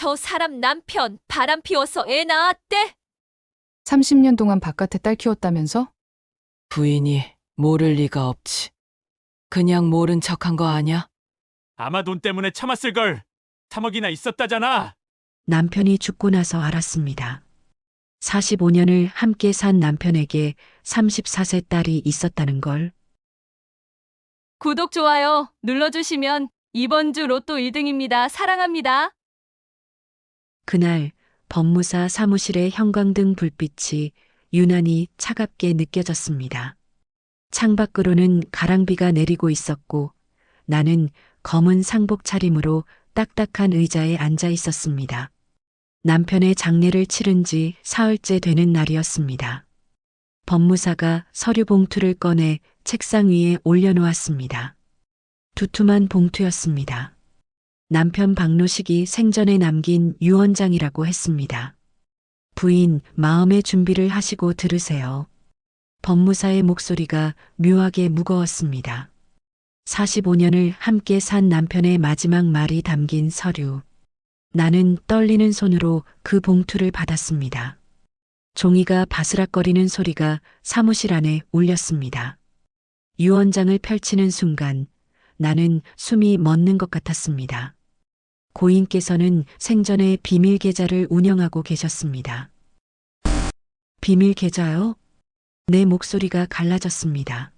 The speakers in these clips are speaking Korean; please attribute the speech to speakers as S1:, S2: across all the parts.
S1: 저 사람 남편 바람 피워서 애 낳았대?
S2: 30년 동안 바깥에 딸 키웠다면서?
S3: 부인이 모를 리가 없지. 그냥 모른 척한 거 아냐?
S4: 아마 돈 때문에 참았을 걸. 3억이나 있었다잖아.
S5: 남편이 죽고 나서 알았습니다. 45년을 함께 산 남편에게 34세 딸이 있었다는 걸.
S1: 구독, 좋아요 눌러주시면 이번 주 로또 1등입니다. 사랑합니다.
S5: 그날 법무사 사무실의 형광등 불빛이 유난히 차갑게 느껴졌습니다. 창밖으로는 가랑비가 내리고 있었고 나는 검은 상복 차림으로 딱딱한 의자에 앉아 있었습니다. 남편의 장례를 치른 지 사흘째 되는 날이었습니다. 법무사가 서류 봉투를 꺼내 책상 위에 올려놓았습니다. 두툼한 봉투였습니다. 남편 박노식이 생전에 남긴 유언장이라고 했습니다. 부인, 마음의 준비를 하시고 들으세요. 법무사의 목소리가 묘하게 무거웠습니다. 45년을 함께 산 남편의 마지막 말이 담긴 서류. 나는 떨리는 손으로 그 봉투를 받았습니다. 종이가 바스락거리는 소리가 사무실 안에 울렸습니다. 유언장을 펼치는 순간 나는 숨이 멎는 것 같았습니다. 고인께서는 생전에 비밀 계좌를 운영하고 계셨습니다. 비밀 계좌요? 내 목소리가 갈라졌습니다.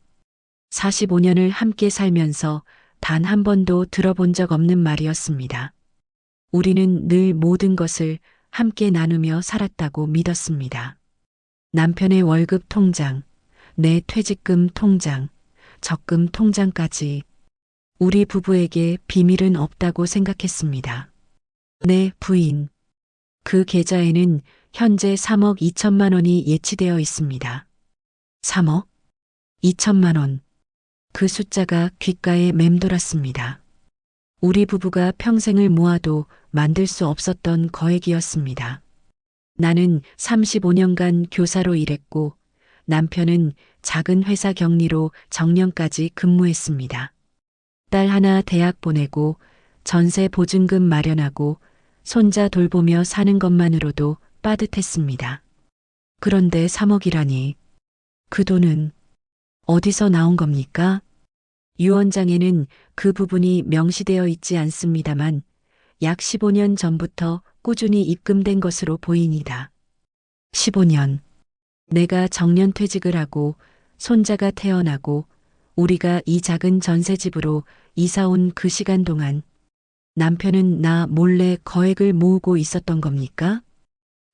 S5: 45년을 함께 살면서 단 한 번도 들어본 적 없는 말이었습니다. 우리는 늘 모든 것을 함께 나누며 살았다고 믿었습니다. 남편의 월급 통장, 내 퇴직금 통장, 적금 통장까지 우리 부부에게 비밀은 없다고 생각했습니다. 네, 부인. 그 계좌에는 현재 3억 2천만 원이 예치되어 있습니다. 3억 2천만 원. 그 숫자가 귓가에 맴돌았습니다. 우리 부부가 평생을 모아도 만들 수 없었던 거액이었습니다. 나는 35년간 교사로 일했고 남편은 작은 회사 격리로 정년까지 근무했습니다. 딸 하나 대학 보내고 전세 보증금 마련하고 손자 돌보며 사는 것만으로도 빠듯했습니다. 그런데 3억이라니. 그 돈은 어디서 나온 겁니까? 유언장에는 그 부분이 명시되어 있지 않습니다만 약 15년 전부터 꾸준히 입금된 것으로 보입니다. 15년. 내가 정년퇴직을 하고 손자가 태어나고 우리가 이 작은 전셋집으로 이사 온 그 시간 동안 남편은 나 몰래 거액을 모으고 있었던 겁니까?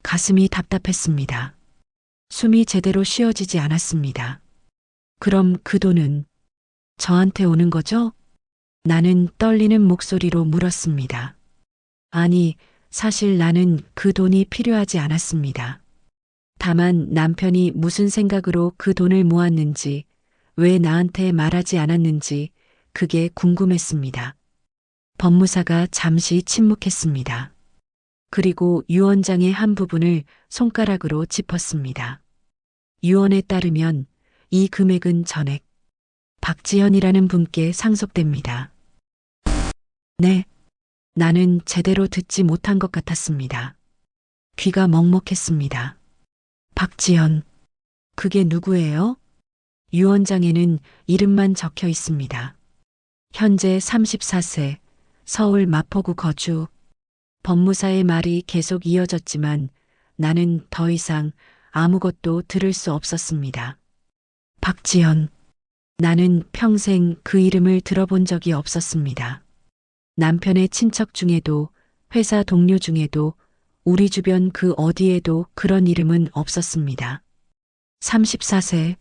S5: 가슴이 답답했습니다. 숨이 제대로 쉬어지지 않았습니다. 그럼 그 돈은 저한테 오는 거죠? 나는 떨리는 목소리로 물었습니다. 아니, 사실 나는 그 돈이 필요하지 않았습니다. 다만 남편이 무슨 생각으로 그 돈을 모았는지, 왜 나한테 말하지 않았는지 그게 궁금했습니다. 법무사가 잠시 침묵했습니다. 그리고 유언장의 한 부분을 손가락으로 짚었습니다. 유언에 따르면 이 금액은 전액 박지현이라는 분께 상속됩니다. 네, 나는 제대로 듣지 못한 것 같았습니다. 귀가 먹먹했습니다. 박지현, 그게 누구예요? 유언장에는 이름만 적혀 있습니다. 현재 34세, 서울 마포구 거주. 법무사의 말이 계속 이어졌지만 나는 더 이상 아무것도 들을 수 없었습니다. 박지현. 나는 평생 그 이름을 들어본 적이 없었습니다. 남편의 친척 중에도 회사 동료 중에도 우리 주변 그 어디에도 그런 이름은 없었습니다. 34세.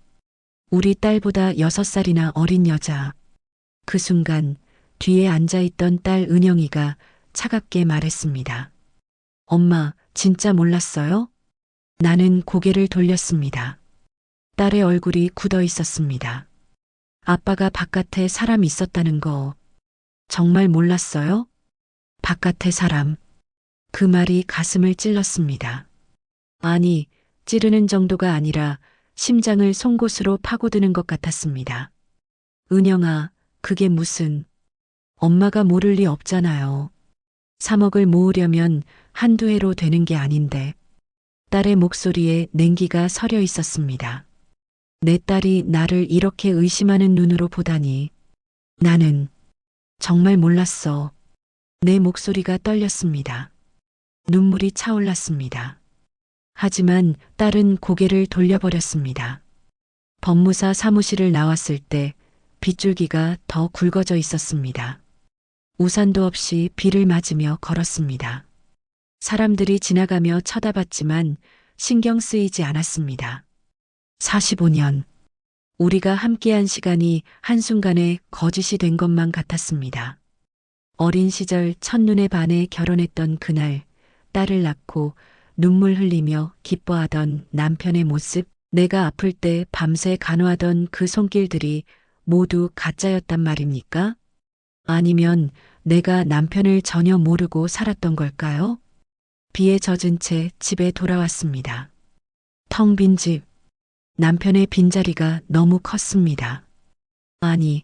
S5: 우리 딸보다 6살이나 어린 여자. 그 순간 뒤에 앉아있던 딸 은영이가 차갑게 말했습니다. 엄마, 진짜 몰랐어요? 나는 고개를 돌렸습니다. 딸의 얼굴이 굳어 있었습니다. 아빠가 바깥에 사람 있었다는 거 정말 몰랐어요? 바깥에 사람. 그 말이 가슴을 찔렀습니다. 아니, 찌르는 정도가 아니라 심장을 송곳으로 파고드는 것 같았습니다. 은영아, 그게 무슨... 엄마가 모를 리 없잖아요. 3억을 모으려면 한두 해로 되는 게 아닌데 딸의 목소리에 냉기가 서려 있었습니다. 내 딸이 나를 이렇게 의심하는 눈으로 보다니 나는 정말 몰랐어. 내 목소리가 떨렸습니다. 눈물이 차올랐습니다. 하지만 딸은 고개를 돌려버렸습니다. 법무사 사무실을 나왔을 때 빗줄기가 더 굵어져 있었습니다. 우산도 없이 비를 맞으며 걸었습니다. 사람들이 지나가며 쳐다봤지만 신경 쓰이지 않았습니다. 45년. 우리가 함께한 시간이 한순간에 거짓이 된 것만 같았습니다. 어린 시절 첫눈에 반해 결혼했던 그날, 딸을 낳고 눈물 흘리며 기뻐하던 남편의 모습, 내가 아플 때 밤새 간호하던 그 손길들이 모두 가짜였단 말입니까? 아니면 내가 남편을 전혀 모르고 살았던 걸까요? 비에 젖은 채 집에 돌아왔습니다. 텅 빈 집. 남편의 빈자리가 너무 컸습니다. 아니,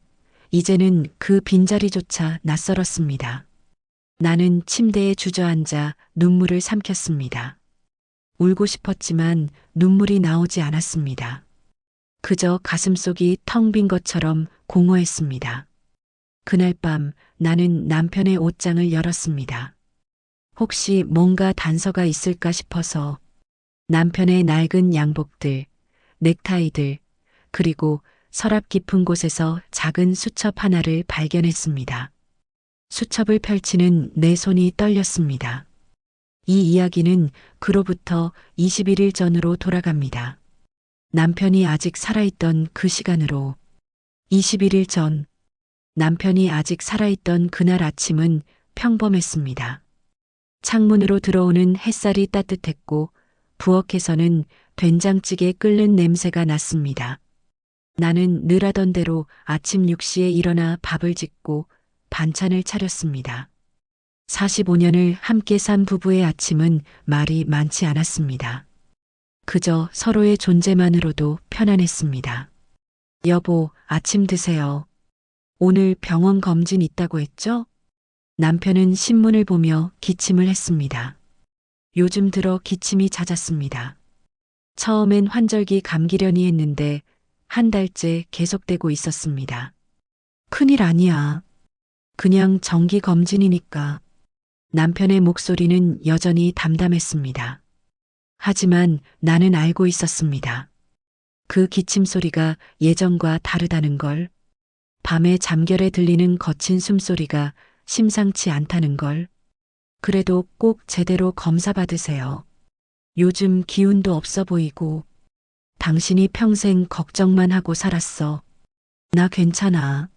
S5: 이제는 그 빈자리조차 낯설었습니다. 나는 침대에 주저앉아 눈물을 삼켰습니다. 울고 싶었지만 눈물이 나오지 않았습니다. 그저 가슴속이 텅 빈 것처럼 공허했습니다. 그날 밤 나는 남편의 옷장을 열었습니다. 혹시 뭔가 단서가 있을까 싶어서 남편의 낡은 양복들, 넥타이들, 그리고 서랍 깊은 곳에서 작은 수첩 하나를 발견했습니다. 수첩을 펼치는 내 손이 떨렸습니다. 이 이야기는 그로부터 21일 전으로 돌아갑니다. 남편이 아직 살아있던 그 시간으로 21일 전, 남편이 아직 살아있던 그날 아침은 평범했습니다. 창문으로 들어오는 햇살이 따뜻했고 부엌에서는 된장찌개 끓는 냄새가 났습니다. 나는 늘 하던 대로 아침 6시에 일어나 밥을 짓고 반찬을 차렸습니다. 45년을 함께 산 부부의 아침은 말이 많지 않았습니다. 그저 서로의 존재만으로도 편안했습니다. 여보, 아침 드세요. 오늘 병원 검진 있다고 했죠? 남편은 신문을 보며 기침을 했습니다. 요즘 들어 기침이 잦았습니다. 처음엔 환절기 감기려니 했는데 한 달째 계속되고 있었습니다. 큰일 아니야. 그냥 정기 검진이니까. 남편의 목소리는 여전히 담담했습니다. 하지만 나는 알고 있었습니다. 그 기침 소리가 예전과 다르다는 걸, 밤에 잠결에 들리는 거친 숨소리가 심상치 않다는 걸. 그래도 꼭 제대로 검사 받으세요. 요즘 기운도 없어 보이고 당신이 평생 걱정만 하고 살았어. 나 괜찮아.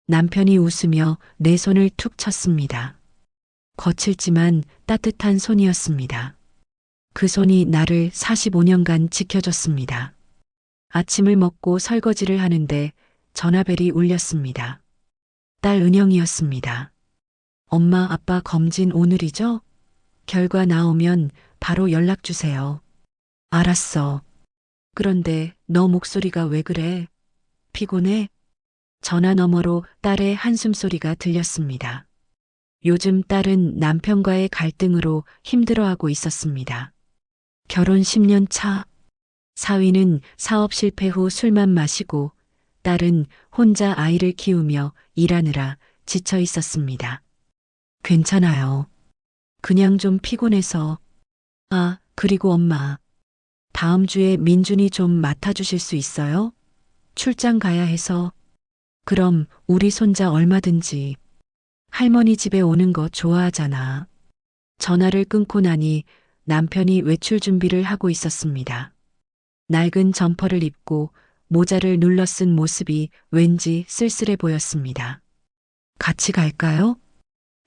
S5: 남편이 웃으며 내 손을 툭 쳤습니다. 거칠지만 따뜻한 손이었습니다. 그 손이 나를 45년간 지켜줬습니다. 아침을 먹고 설거지를 하는데 전화벨이 울렸습니다. 딸 은영이었습니다. 엄마, 아빠 검진 오늘이죠? 결과 나오면 바로 연락 주세요. 알았어. 그런데 너 목소리가 왜 그래? 피곤해? 전화 너머로 딸의 한숨소리가 들렸습니다. 요즘 딸은 남편과의 갈등으로 힘들어하고 있었습니다. 결혼 10년 차. 사위는 사업 실패 후 술만 마시고 딸은 혼자 아이를 키우며 일하느라 지쳐 있었습니다. 괜찮아요. 그냥 좀 피곤해서. 아, 그리고 엄마. 다음 주에 민준이 좀 맡아주실 수 있어요? 출장 가야 해서. 그럼 우리 손자 얼마든지. 할머니 집에 오는 거 좋아하잖아. 전화를 끊고 나니 남편이 외출 준비를 하고 있었습니다. 낡은 점퍼를 입고 모자를 눌러 쓴 모습이 왠지 쓸쓸해 보였습니다. 같이 갈까요?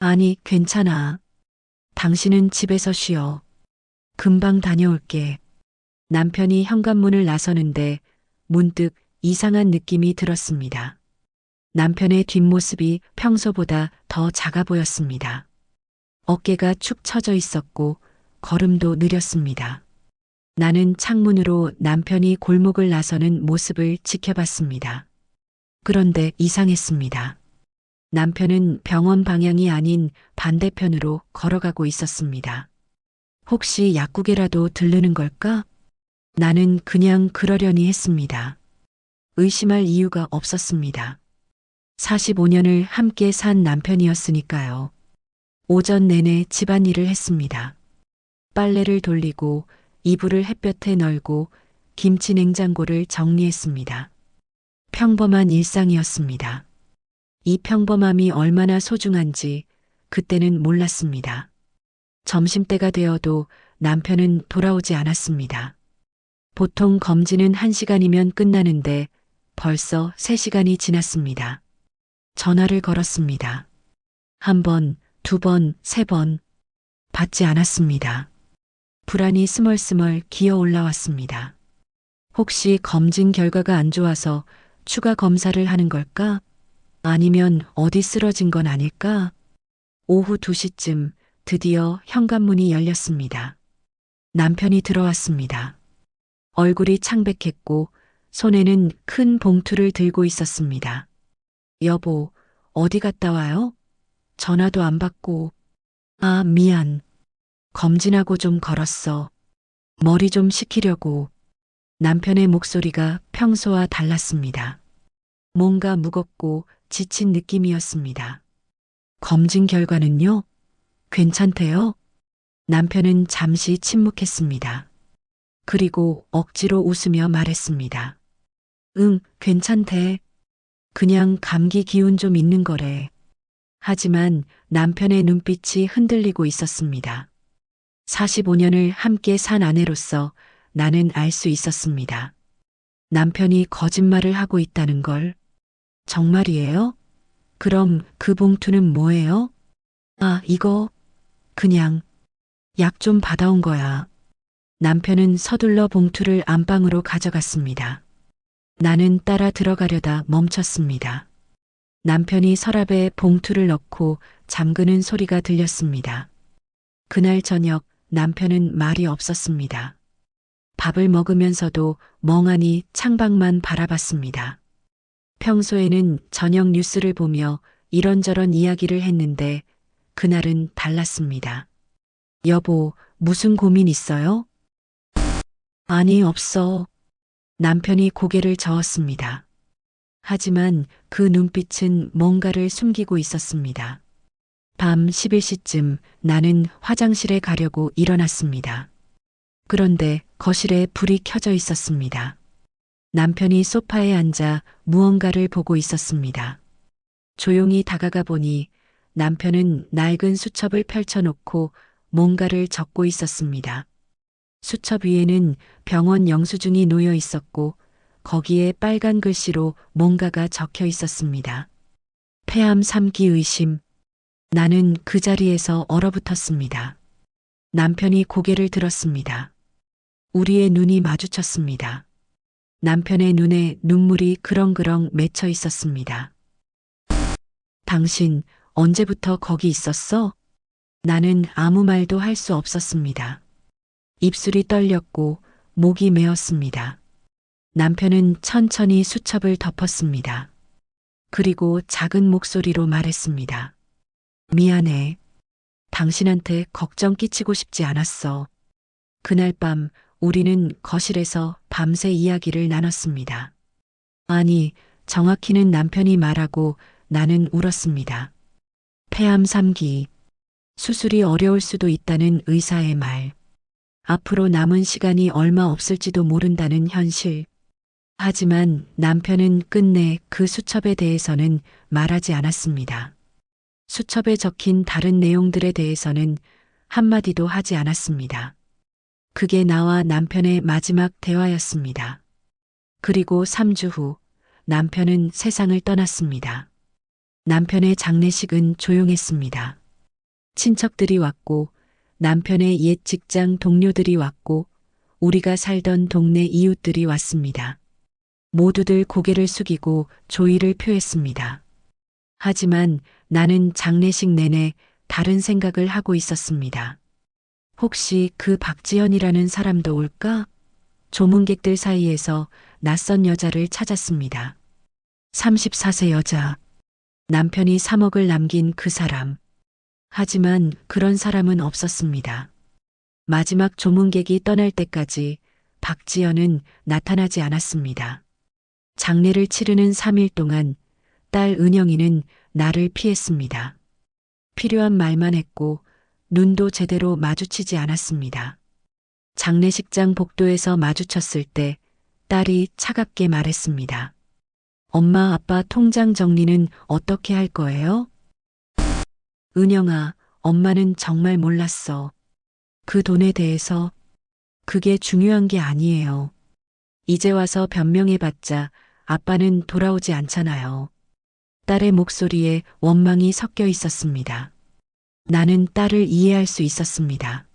S5: 아니, 괜찮아. 당신은 집에서 쉬어. 금방 다녀올게. 남편이 현관문을 나서는데 문득 이상한 느낌이 들었습니다. 남편의 뒷모습이 평소보다 더 작아 보였습니다. 어깨가 축 처져 있었고 걸음도 느렸습니다. 나는 창문으로 남편이 골목을 나서는 모습을 지켜봤습니다. 그런데 이상했습니다. 남편은 병원 방향이 아닌 반대편으로 걸어가고 있었습니다. 혹시 약국에라도 들르는 걸까? 나는 그냥 그러려니 했습니다. 의심할 이유가 없었습니다. 45년을 함께 산 남편이었으니까요. 오전 내내 집안일을 했습니다. 빨래를 돌리고 이불을 햇볕에 널고 김치 냉장고를 정리했습니다. 평범한 일상이었습니다. 이 평범함이 얼마나 소중한지 그때는 몰랐습니다. 점심때가 되어도 남편은 돌아오지 않았습니다. 보통 검진은 1시간이면 끝나는데 벌써 3시간이 지났습니다. 전화를 걸었습니다. 1번, 2번, 3번. 받지 않았습니다. 불안이 스멀스멀 기어 올라왔습니다. 혹시 검진 결과가 안 좋아서 추가 검사를 하는 걸까? 아니면 어디 쓰러진 건 아닐까? 오후 2시쯤 드디어 현관문이 열렸습니다. 남편이 들어왔습니다. 얼굴이 창백했고 손에는 큰 봉투를 들고 있었습니다. 여보, 어디 갔다 와요? 전화도 안 받고. 아, 미안. 검진하고 좀 걸었어. 머리 좀 식히려고. 남편의 목소리가 평소와 달랐습니다. 뭔가 무겁고 지친 느낌이었습니다. 검진 결과는요? 괜찮대요? 남편은 잠시 침묵했습니다. 그리고 억지로 웃으며 말했습니다. 응, 괜찮대. 그냥 감기 기운 좀 있는 거래. 하지만 남편의 눈빛이 흔들리고 있었습니다. 45년을 함께 산 아내로서 나는 알 수 있었습니다. 남편이 거짓말을 하고 있다는 걸. 정말이에요? 그럼 그 봉투는 뭐예요? 아, 이거 그냥 약 좀 받아온 거야. 남편은 서둘러 봉투를 안방으로 가져갔습니다. 나는 따라 들어가려다 멈췄습니다. 남편이 서랍에 봉투를 넣고 잠그는 소리가 들렸습니다. 그날 저녁 남편은 말이 없었습니다. 밥을 먹으면서도 멍하니 창밖만 바라봤습니다. 평소에는 저녁 뉴스를 보며 이런저런 이야기를 했는데 그날은 달랐습니다. 여보, 무슨 고민 있어요? 아니, 없어. 남편이 고개를 저었습니다. 하지만 그 눈빛은 뭔가를 숨기고 있었습니다. 밤 11시쯤 나는 화장실에 가려고 일어났습니다. 그런데 거실에 불이 켜져 있었습니다. 남편이 소파에 앉아 무언가를 보고 있었습니다. 조용히 다가가 보니 남편은 낡은 수첩을 펼쳐놓고 뭔가를 적고 있었습니다. 수첩 위에는 병원 영수증이 놓여 있었고 거기에 빨간 글씨로 뭔가가 적혀 있었습니다. 폐암 3기 의심. 나는 그 자리에서 얼어붙었습니다. 남편이 고개를 들었습니다. 우리의 눈이 마주쳤습니다. 남편의 눈에 눈물이 그렁그렁 맺혀 있었습니다. 당신 언제부터 거기 있었어? 나는 아무 말도 할 수 없었습니다. 입술이 떨렸고 목이 메었습니다. 남편은 천천히 수첩을 덮었습니다. 그리고 작은 목소리로 말했습니다. 미안해. 당신한테 걱정 끼치고 싶지 않았어. 그날 밤 우리는 거실에서 밤새 이야기를 나눴습니다. 아니, 정확히는 남편이 말하고 나는 울었습니다. 폐암 3기. 수술이 어려울 수도 있다는 의사의 말. 앞으로 남은 시간이 얼마 없을지도 모른다는 현실. 하지만 남편은 끝내 그 수첩에 대해서는 말하지 않았습니다. 수첩에 적힌 다른 내용들에 대해서는 한마디도 하지 않았습니다. 그게 나와 남편의 마지막 대화였습니다. 그리고 3주 후 남편은 세상을 떠났습니다. 남편의 장례식은 조용했습니다. 친척들이 왔고 남편의 옛 직장 동료들이 왔고 우리가 살던 동네 이웃들이 왔습니다. 모두들 고개를 숙이고 조의를 표했습니다. 하지만 나는 장례식 내내 다른 생각을 하고 있었습니다. 혹시 그 박지연이라는 사람도 올까? 조문객들 사이에서 낯선 여자를 찾았습니다. 34세 여자. 남편이 3억을 남긴 그 사람. 하지만 그런 사람은 없었습니다. 마지막 조문객이 떠날 때까지 박지연은 나타나지 않았습니다. 장례를 치르는 3일 동안 딸 은영이는 나를 피했습니다. 필요한 말만 했고 눈도 제대로 마주치지 않았습니다. 장례식장 복도에서 마주쳤을 때 딸이 차갑게 말했습니다. 엄마, 아빠 통장 정리는 어떻게 할 거예요? 은영아, 엄마는 정말 몰랐어. 그 돈에 대해서 그게 중요한 게 아니에요. 이제 와서 변명해봤자 아빠는 돌아오지 않잖아요. 딸의 목소리에 원망이 섞여 있었습니다. 나는 딸을 이해할 수 있었습니다.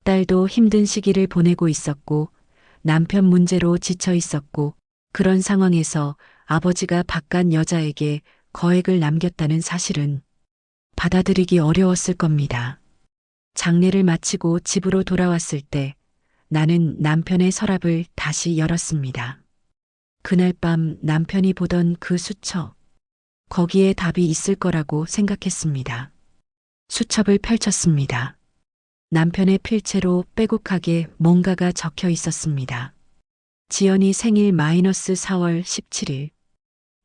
S5: 딸도 힘든 시기를 보내고 있었고 남편 문제로 지쳐 있었고 그런 상황에서 아버지가 바깥 여자에게 거액을 남겼다는 사실은 받아들이기 어려웠을 겁니다. 장례를 마치고 집으로 돌아왔을 때 나는 남편의 서랍을 다시 열었습니다. 그날 밤 남편이 보던 그 수첩, 거기에 답이 있을 거라고 생각했습니다. 수첩을 펼쳤습니다. 남편의 필체로 빼곡하게 뭔가가 적혀 있었습니다. 지연이 생일 -4월 17일,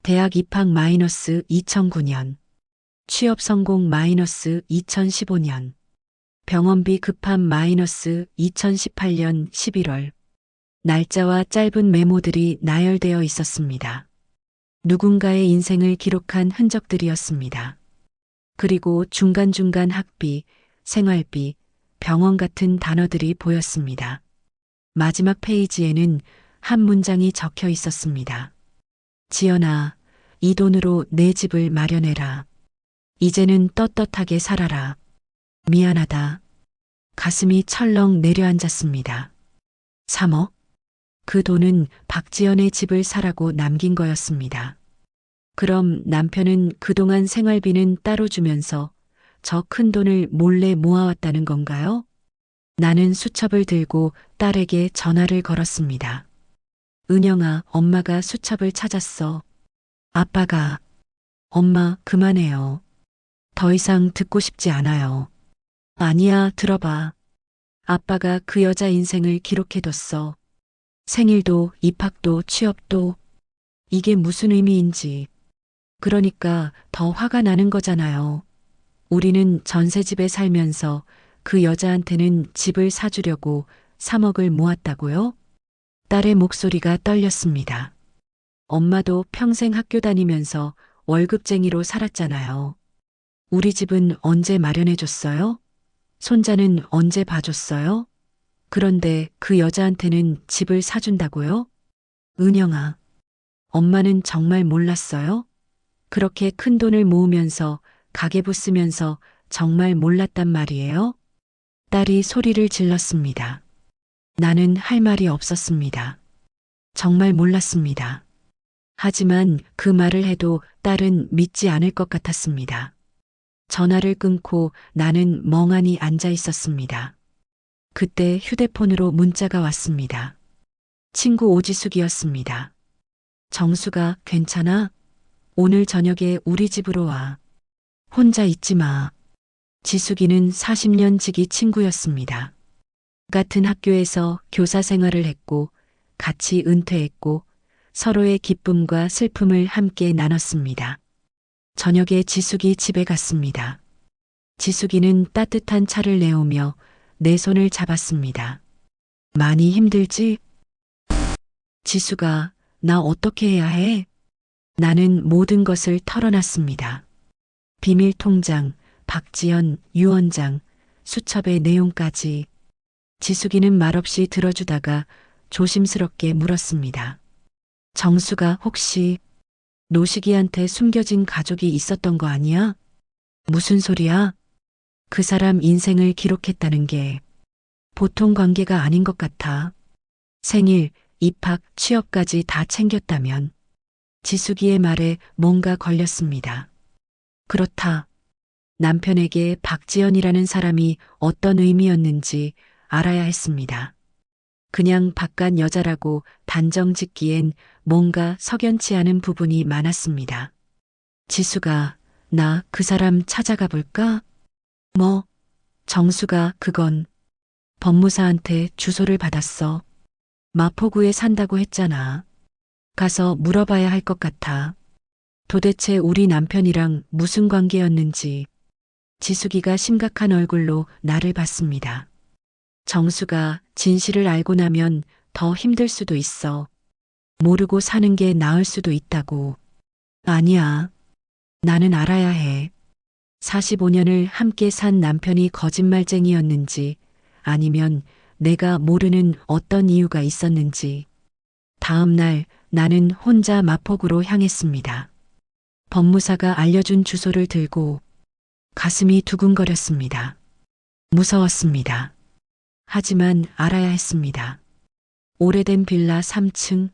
S5: 대학 입학 -2009년, 취업 성공 -2015년, 병원비 급한 -2018년 11월, 날짜와 짧은 메모들이 나열되어 있었습니다. 누군가의 인생을 기록한 흔적들이었습니다. 그리고 중간중간 학비, 생활비, 병원 같은 단어들이 보였습니다. 마지막 페이지에는 한 문장이 적혀 있었습니다. 지연아, 이 돈으로 내 집을 마련해라. 이제는 떳떳하게 살아라. 미안하다. 가슴이 철렁 내려앉았습니다. 3억? 그 돈은 박지연의 집을 사라고 남긴 거였습니다. 그럼 남편은 그동안 생활비는 따로 주면서 저 큰 돈을 몰래 모아왔다는 건가요? 나는 수첩을 들고 딸에게 전화를 걸었습니다. 은영아, 엄마가 수첩을 찾았어. 아빠가. 엄마, 그만해요. 더 이상 듣고 싶지 않아요. 아니야, 들어봐. 아빠가 그 여자 인생을 기록해뒀어. 생일도, 입학도, 취업도. 이게 무슨 의미인지. 그러니까 더 화가 나는 거잖아요. 우리는 전셋집에 살면서 그 여자한테는 집을 사주려고 3억을 모았다고요? 딸의 목소리가 떨렸습니다. 엄마도 평생 학교 다니면서 월급쟁이로 살았잖아요. 우리 집은 언제 마련해줬어요? 손자는 언제 봐줬어요? 그런데 그 여자한테는 집을 사준다고요? 은영아, 엄마는 정말 몰랐어요? 그렇게 큰 돈을 모으면서 가계부 쓰면서 정말 몰랐단 말이에요? 딸이 소리를 질렀습니다. 나는 할 말이 없었습니다. 정말 몰랐습니다. 하지만 그 말을 해도 딸은 믿지 않을 것 같았습니다. 전화를 끊고 나는 멍하니 앉아 있었습니다. 그때 휴대폰으로 문자가 왔습니다. 친구 오지숙이었습니다. 정수가 괜찮아? 오늘 저녁에 우리 집으로 와. 혼자 있지 마. 지숙이는 40년 지기 친구였습니다. 같은 학교에서 교사 생활을 했고 같이 은퇴했고 서로의 기쁨과 슬픔을 함께 나눴습니다. 저녁에 지숙이 집에 갔습니다. 지숙이는 따뜻한 차를 내오며 내 손을 잡았습니다. 많이 힘들지? 지숙아, 나 어떻게 해야 해? 나는 모든 것을 털어놨습니다. 비밀 통장, 박지연, 유언장, 수첩의 내용까지. 지숙이는 말없이 들어주다가 조심스럽게 물었습니다. 정수가 혹시 노식이한테 숨겨진 가족이 있었던 거 아니야? 무슨 소리야? 그 사람 인생을 기록했다는 게 보통 관계가 아닌 것 같아. 생일, 입학, 취업까지 다 챙겼다면. 지숙이의 말에 뭔가 걸렸습니다. 그렇다. 남편에게 박지연이라는 사람이 어떤 의미였는지 알아야 했습니다. 그냥 바깥 여자라고 단정 짓기엔 뭔가 석연치 않은 부분이 많았습니다. 지수가 나 그 사람 찾아가 볼까? 뭐, 정수가 그건 법무사한테 주소를 받았어. 마포구에 산다고 했잖아. 가서 물어봐야 할 것 같아. 도대체 우리 남편이랑 무슨 관계였는지. 지숙이가 심각한 얼굴로 나를 봤습니다. 정수가 진실을 알고 나면 더 힘들 수도 있어. 모르고 사는 게 나을 수도 있다고. 아니야. 나는 알아야 해. 45년을 함께 산 남편이 거짓말쟁이였는지 아니면 내가 모르는 어떤 이유가 있었는지. 다음 날 나는 혼자 마포구로 향했습니다. 법무사가 알려준 주소를 들고 가슴이 두근거렸습니다. 무서웠습니다. 하지만 알아야 했습니다. 오래된 빌라 3층,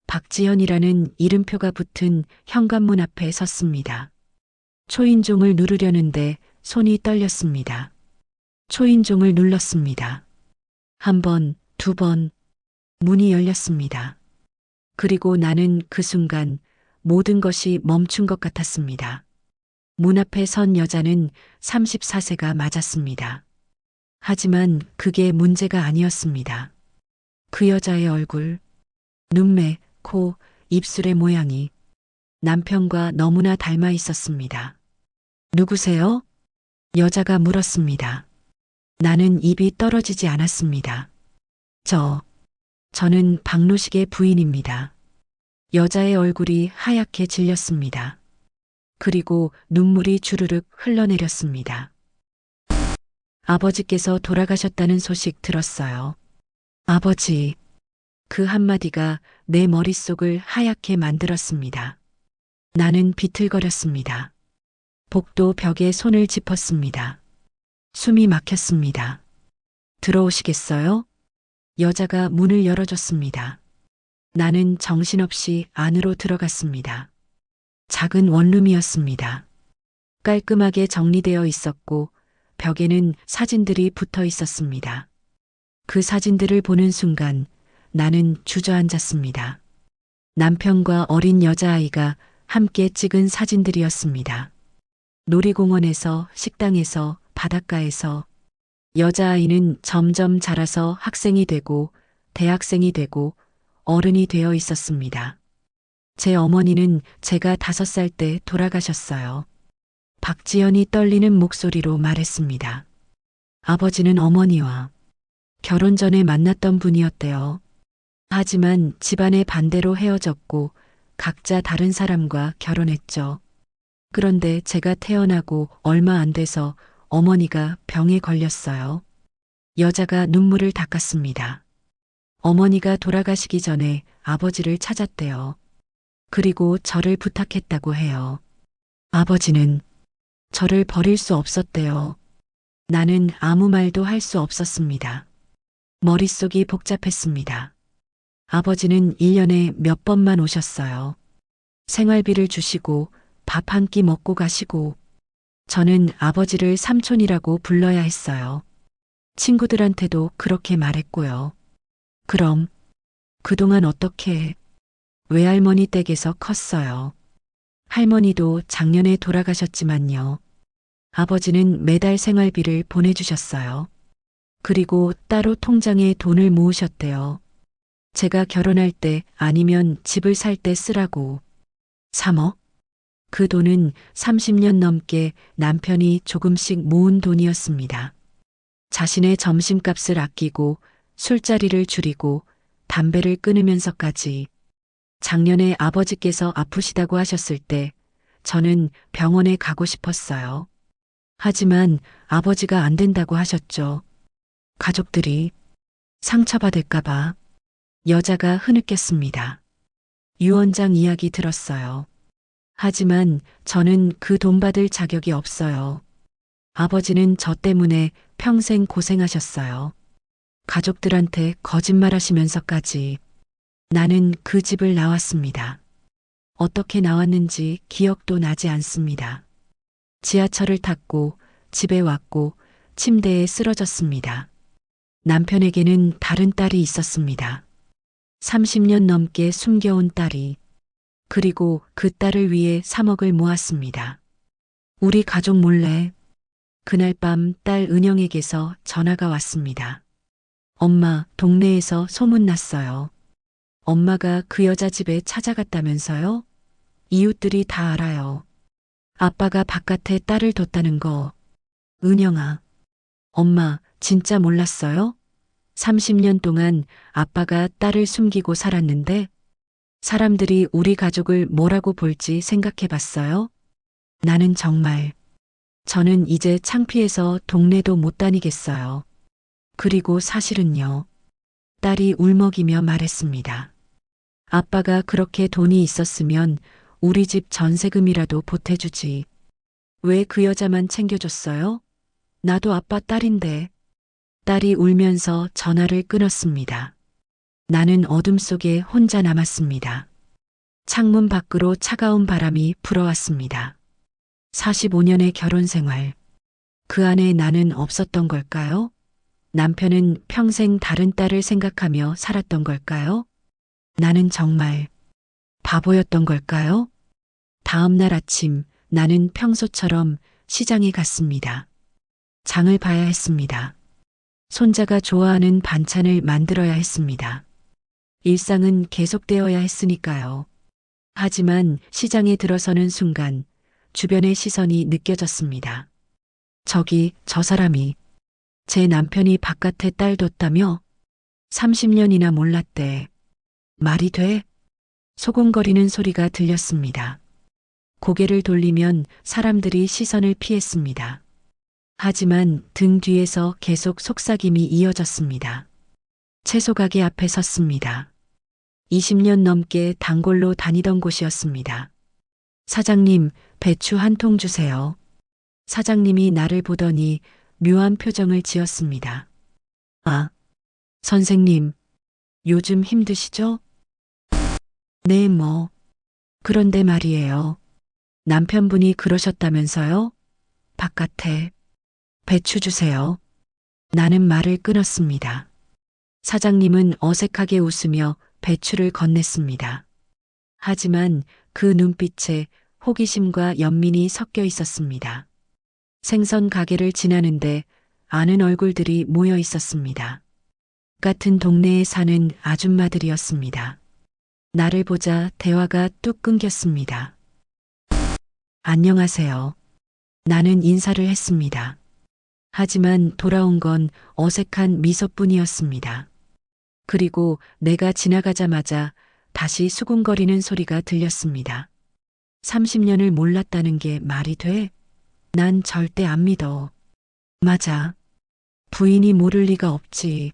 S5: 박지연이라는 이름표가 붙은 현관문 앞에 섰습니다. 초인종을 누르려는데 손이 떨렸습니다. 초인종을 눌렀습니다. 한 번, 두 번, 문이 열렸습니다. 그리고 나는 그 순간 모든 것이 멈춘 것 같았습니다. 문 앞에 선 여자는 34세가 맞았습니다. 하지만 그게 문제가 아니었습니다. 그 여자의 얼굴, 눈매, 코, 입술의 모양이 남편과 너무나 닮아 있었습니다. 누구세요? 여자가 물었습니다. 나는 입이 떨어지지 않았습니다. 저는 박노식의 부인입니다. 여자의 얼굴이 하얗게 질렸습니다. 그리고 눈물이 주르륵 흘러내렸습니다. 아버지께서 돌아가셨다는 소식 들었어요. 아버지. 그 한마디가 내 머릿속을 하얗게 만들었습니다. 나는 비틀거렸습니다. 복도 벽에 손을 짚었습니다. 숨이 막혔습니다. 들어오시겠어요? 여자가 문을 열어줬습니다. 나는 정신없이 안으로 들어갔습니다. 작은 원룸이었습니다. 깔끔하게 정리되어 있었고 벽에는 사진들이 붙어 있었습니다. 그 사진들을 보는 순간 나는 주저앉았습니다. 남편과 어린 여자아이가 함께 찍은 사진들이었습니다. 놀이공원에서, 식당에서, 바닷가에서. 여자아이는 점점 자라서 학생이 되고 대학생이 되고 어른이 되어 있었습니다. 제 어머니는 제가 5살 때 돌아가셨어요. 박지연이 떨리는 목소리로 말했습니다. 아버지는 어머니와 결혼 전에 만났던 분이었대요. 하지만 집안의 반대로 헤어졌고 각자 다른 사람과 결혼했죠. 그런데 제가 태어나고 얼마 안 돼서 어머니가 병에 걸렸어요. 여자가 눈물을 닦았습니다. 어머니가 돌아가시기 전에 아버지를 찾았대요. 그리고 저를 부탁했다고 해요. 아버지는 저를 버릴 수 없었대요. 나는 아무 말도 할 수 없었습니다. 머릿속이 복잡했습니다. 아버지는 1년에 몇 번만 오셨어요. 생활비를 주시고 밥 한 끼 먹고 가시고 저는 아버지를 삼촌이라고 불러야 했어요. 친구들한테도 그렇게 말했고요. 그럼 그동안 어떻게 외할머니 댁에서 컸어요. 할머니도 작년에 돌아가셨지만요. 아버지는 매달 생활비를 보내주셨어요. 그리고 따로 통장에 돈을 모으셨대요. 제가 결혼할 때 아니면 집을 살 때 쓰라고. 3억? 그 돈은 30년 넘게 남편이 조금씩 모은 돈이었습니다. 자신의 점심값을 아끼고 술자리를 줄이고 담배를 끊으면서까지. 작년에 아버지께서 아프시다고 하셨을 때 저는 병원에 가고 싶었어요. 하지만 아버지가 안 된다고 하셨죠. 가족들이 상처받을까봐. 여자가 흐느꼈습니다. 유언장 이야기 들었어요. 하지만 저는 그 돈 받을 자격이 없어요. 아버지는 저 때문에 평생 고생하셨어요. 가족들한테 거짓말하시면서까지. 나는 그 집을 나왔습니다. 어떻게 나왔는지 기억도 나지 않습니다. 지하철을 탔고 집에 왔고 침대에 쓰러졌습니다. 남편에게는 다른 딸이 있었습니다. 30년 넘게 숨겨온 딸이. 그리고 그 딸을 위해 3억을 모았습니다. 우리 가족 몰래 그날 밤 딸 은영에게서 전화가 왔습니다. 엄마, 동네에서 소문났어요. 엄마가 그 여자 집에 찾아갔다면서요? 이웃들이 다 알아요. 아빠가 바깥에 딸을 뒀다는 거. 은영아, 엄마 진짜 몰랐어요? 30년 동안 아빠가 딸을 숨기고 살았는데 사람들이 우리 가족을 뭐라고 볼지 생각해 봤어요? 나는 정말, 저는 이제 창피해서 동네도 못 다니겠어요. 그리고 사실은요. 딸이 울먹이며 말했습니다. 아빠가 그렇게 돈이 있었으면 우리 집 전세금이라도 보태주지. 왜 그 여자만 챙겨줬어요? 나도 아빠 딸인데. 딸이 울면서 전화를 끊었습니다. 나는 어둠 속에 혼자 남았습니다. 창문 밖으로 차가운 바람이 불어왔습니다. 45년의 결혼 생활. 그 안에 나는 없었던 걸까요? 남편은 평생 다른 딸을 생각하며 살았던 걸까요? 나는 정말 바보였던 걸까요? 다음 날 아침 나는 평소처럼 시장에 갔습니다. 장을 봐야 했습니다. 손자가 좋아하는 반찬을 만들어야 했습니다. 일상은 계속되어야 했으니까요. 하지만 시장에 들어서는 순간 주변의 시선이 느껴졌습니다. 저기 저 사람이 제 남편이 바깥에 딸 뒀다며 30년이나 몰랐대. 말이 돼? 소곤거리는 소리가 들렸습니다. 고개를 돌리면 사람들이 시선을 피했습니다. 하지만 등 뒤에서 계속 속삭임이 이어졌습니다. 채소 가게 앞에 섰습니다. 20년 넘게 단골로 다니던 곳이었습니다. 사장님, 배추 한 통 주세요. 사장님이 나를 보더니 묘한 표정을 지었습니다. 아, 선생님, 요즘 힘드시죠? 네, 뭐. 그런데 말이에요. 남편분이 그러셨다면서요? 바깥에 배추 주세요. 나는 말을 끊었습니다. 사장님은 어색하게 웃으며 배추를 건넸습니다. 하지만 그 눈빛에 호기심과 연민이 섞여 있었습니다. 생선 가게를 지나는데 아는 얼굴들이 모여 있었습니다. 같은 동네에 사는 아줌마들이었습니다. 나를 보자 대화가 뚝 끊겼습니다. 안녕하세요. 나는 인사를 했습니다. 하지만 돌아온 건 어색한 미소뿐이었습니다. 그리고 내가 지나가자마자 다시 수군거리는 소리가 들렸습니다. 30년을 몰랐다는 게 말이 돼? 난 절대 안 믿어. 맞아. 부인이 모를 리가 없지.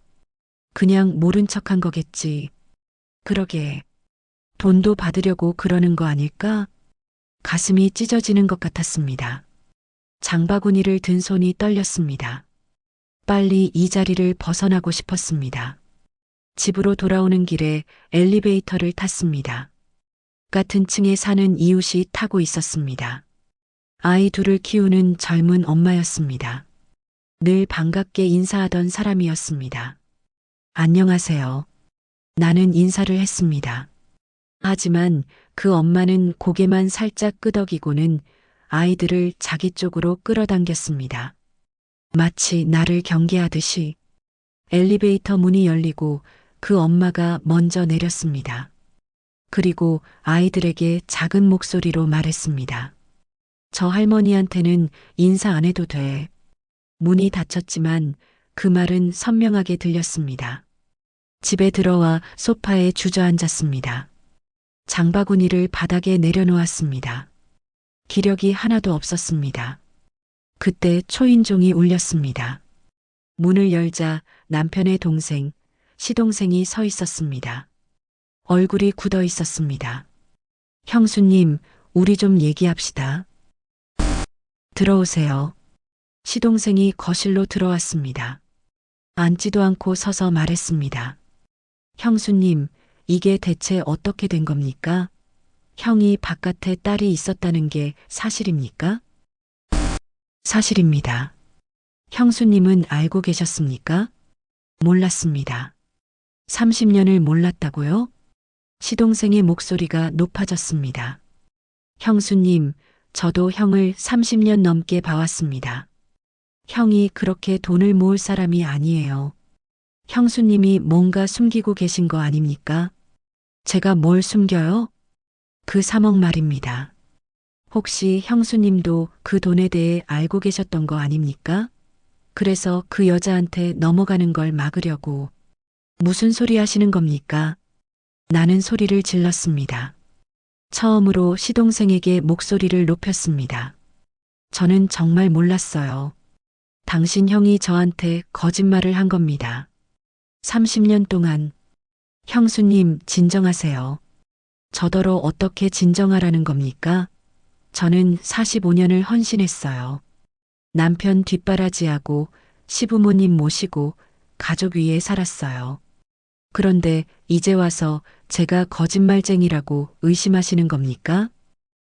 S5: 그냥 모른 척한 거겠지. 그러게. 돈도 받으려고 그러는 거 아닐까? 가슴이 찢어지는 것 같았습니다. 장바구니를 든 손이 떨렸습니다. 빨리 이 자리를 벗어나고 싶었습니다. 집으로 돌아오는 길에 엘리베이터를 탔습니다. 같은 층에 사는 이웃이 타고 있었습니다. 아이 둘을 키우는 젊은 엄마였습니다. 늘 반갑게 인사하던 사람이었습니다. 안녕하세요. 나는 인사를 했습니다. 하지만 그 엄마는 고개만 살짝 끄덕이고는 아이들을 자기 쪽으로 끌어당겼습니다. 마치 나를 경계하듯이. 엘리베이터 문이 열리고 그 엄마가 먼저 내렸습니다. 그리고 아이들에게 작은 목소리로 말했습니다. 저 할머니한테는 인사 안 해도 돼. 문이 닫혔지만 그 말은 선명하게 들렸습니다. 집에 들어와 소파에 주저앉았습니다. 장바구니를 바닥에 내려놓았습니다. 기력이 하나도 없었습니다. 그때 초인종이 울렸습니다. 문을 열자 남편의 동생, 시동생이 서 있었습니다. 얼굴이 굳어 있었습니다. 형수님, 우리 좀 얘기합시다. 들어오세요. 시동생이 거실로 들어왔습니다. 앉지도 않고 서서 말했습니다. 형수님, 이게 대체 어떻게 된 겁니까? 형이 바깥에 딸이 있었다는 게 사실입니까? 사실입니다. 형수님은 알고 계셨습니까? 몰랐습니다. 30년을 몰랐다고요? 시동생의 목소리가 높아졌습니다. 형수님, 저도 형을 30년 넘게 봐왔습니다. 형이 그렇게 돈을 모을 사람이 아니에요. 형수님이 뭔가 숨기고 계신 거 아닙니까? 제가 뭘 숨겨요? 그 3억 말입니다. 혹시 형수님도 그 돈에 대해 알고 계셨던 거 아닙니까? 그래서 그 여자한테 넘어가는 걸 막으려고. 무슨 소리 하시는 겁니까? 나는 소리를 질렀습니다. 처음으로 시동생에게 목소리를 높였습니다. 저는 정말 몰랐어요. 당신 형이 저한테 거짓말을 한 겁니다. 30년 동안. 형수님, 진정하세요. 저더러 어떻게 진정하라는 겁니까? 저는 45년을 헌신했어요. 남편 뒷바라지하고 시부모님 모시고 가족 위에 살았어요. 그런데 이제 와서 제가 거짓말쟁이라고 의심하시는 겁니까?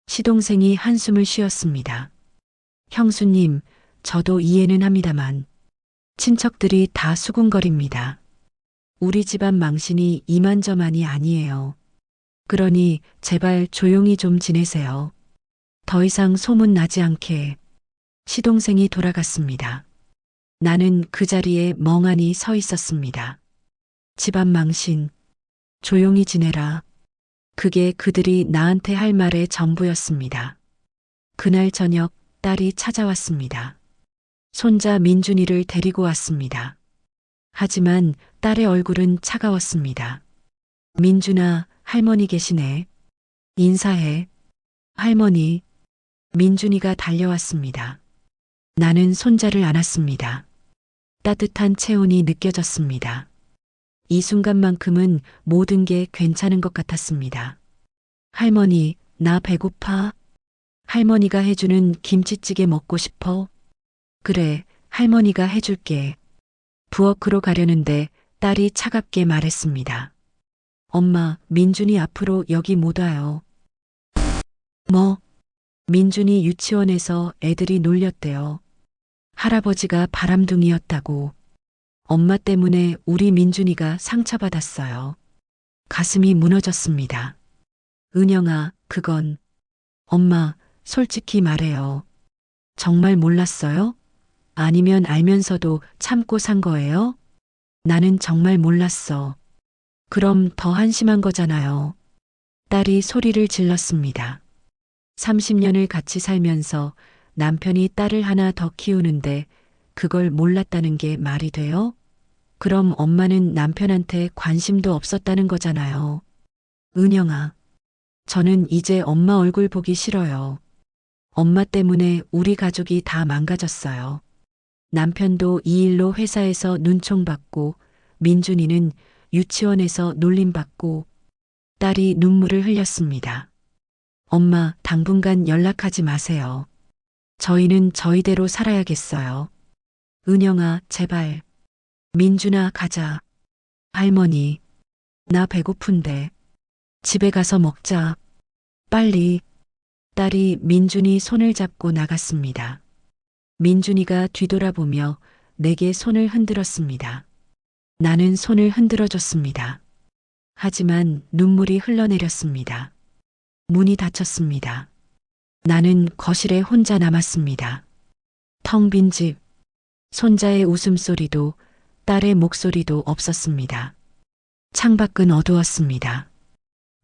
S5: 시동생이 한숨을 쉬었습니다. 형수님, 저도 이해는 합니다만 친척들이 다 수군거립니다. 우리 집안 망신이 이만저만이 아니에요. 그러니 제발 조용히 좀 지내세요. 더 이상 소문 나지 않게. 시동생이 돌아갔습니다. 나는 그 자리에 멍하니 서 있었습니다. 집안 망신. 조용히 지내라. 그게 그들이 나한테 할 말의 전부였습니다. 그날 저녁 딸이 찾아왔습니다. 손자 민준이를 데리고 왔습니다. 하지만 딸의 얼굴은 차가웠습니다. 민준아, 할머니 계시네. 인사해. 할머니. 민준이가 달려왔습니다. 나는 손자를 안았습니다. 따뜻한 체온이 느껴졌습니다. 이 순간만큼은 모든 게 괜찮은 것 같았습니다. 할머니, 나 배고파. 할머니가 해주는 김치찌개 먹고 싶어. 그래, 할머니가 해줄게. 부엌으로 가려는데 딸이 차갑게 말했습니다. 엄마, 민준이 앞으로 여기 못 와요. 뭐? 민준이 유치원에서 애들이 놀렸대요. 할아버지가 바람둥이였다고. 엄마 때문에 우리 민준이가 상처받았어요. 가슴이 무너졌습니다. 은영아, 그건. 엄마, 솔직히 말해요. 정말 몰랐어요? 아니면 알면서도 참고 산 거예요? 나는 정말 몰랐어. 그럼 더 한심한 거잖아요. 딸이 소리를 질렀습니다. 30년을 같이 살면서 남편이 딸을 하나 더 키우는데 그걸 몰랐다는 게 말이 돼요? 그럼 엄마는 남편한테 관심도 없었다는 거잖아요. 은영아, 저는 이제 엄마 얼굴 보기 싫어요. 엄마 때문에 우리 가족이 다 망가졌어요. 남편도 이 일로 회사에서 눈총받고 민준이는 유치원에서 놀림받고. 딸이 눈물을 흘렸습니다. 엄마, 당분간 연락하지 마세요. 저희는 저희대로 살아야겠어요. 은영아, 제발. 민준아, 가자. 할머니, 나 배고픈데. 집에 가서 먹자. 빨리. 딸이 민준이 손을 잡고 나갔습니다. 민준이가 뒤돌아보며 내게 손을 흔들었습니다. 나는 손을 흔들어줬습니다. 하지만 눈물이 흘러내렸습니다. 문이 닫혔습니다. 나는 거실에 혼자 남았습니다. 텅 빈 집. 손자의 웃음소리도 딸의 목소리도 없었습니다. 창밖은 어두웠습니다.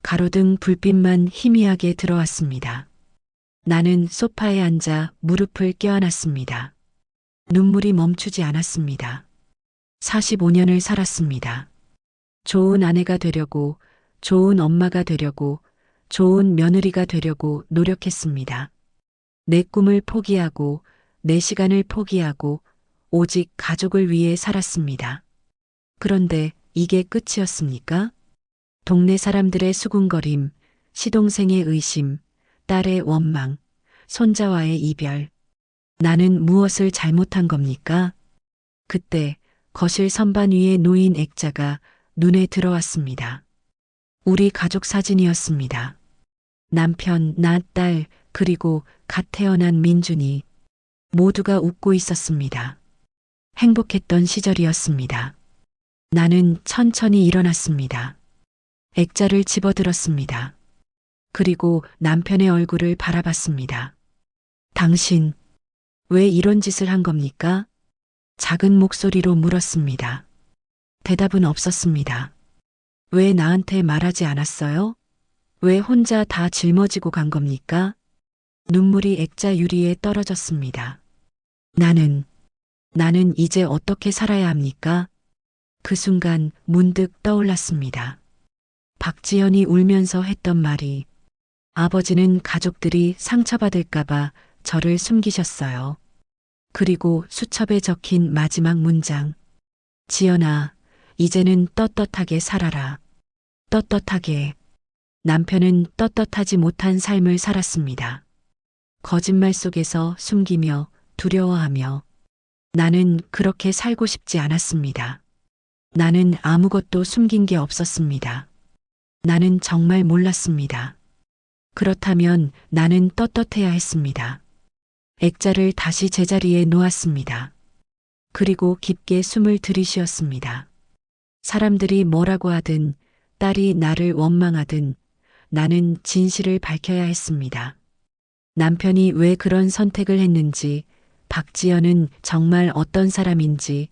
S5: 가로등 불빛만 희미하게 들어왔습니다. 나는 소파에 앉아 무릎을 껴안았습니다. 눈물이 멈추지 않았습니다. 45년을 살았습니다. 좋은 아내가 되려고, 좋은 엄마가 되려고, 좋은 며느리가 되려고 노력했습니다. 내 꿈을 포기하고, 내 시간을 포기하고, 오직 가족을 위해 살았습니다. 그런데 이게 끝이었습니까? 동네 사람들의 수군거림, 시동생의 의심, 딸의 원망, 손자와의 이별. 나는 무엇을 잘못한 겁니까? 그때 거실 선반 위에 놓인 액자가 눈에 들어왔습니다. 우리 가족 사진이었습니다. 남편, 나, 딸, 그리고 갓 태어난 민준이. 모두가 웃고 있었습니다. 행복했던 시절이었습니다. 나는 천천히 일어났습니다. 액자를 집어들었습니다. 그리고 남편의 얼굴을 바라봤습니다. 당신, 왜 이런 짓을 한 겁니까? 작은 목소리로 물었습니다. 대답은 없었습니다. 왜 나한테 말하지 않았어요? 왜 혼자 다 짊어지고 간 겁니까? 눈물이 액자 유리에 떨어졌습니다. 나는 이제 어떻게 살아야 합니까? 그 순간 문득 떠올랐습니다. 박지연이 울면서 했던 말이 아버지는 가족들이 상처받을까봐 저를 숨기셨어요. 그리고 수첩에 적힌 마지막 문장. 지연아, 이제는 떳떳하게 살아라. 떳떳하게. 남편은 떳떳하지 못한 삶을 살았습니다. 거짓말 속에서 숨기며 두려워하며. 나는 그렇게 살고 싶지 않았습니다. 나는 아무것도 숨긴 게 없었습니다. 나는 정말 몰랐습니다. 그렇다면 나는 떳떳해야 했습니다. 액자를 다시 제자리에 놓았습니다. 그리고 깊게 숨을 들이쉬었습니다. 사람들이 뭐라고 하든, 딸이 나를 원망하든, 나는 진실을 밝혀야 했습니다. 남편이 왜 그런 선택을 했는지, 박지연은 정말 어떤 사람인지,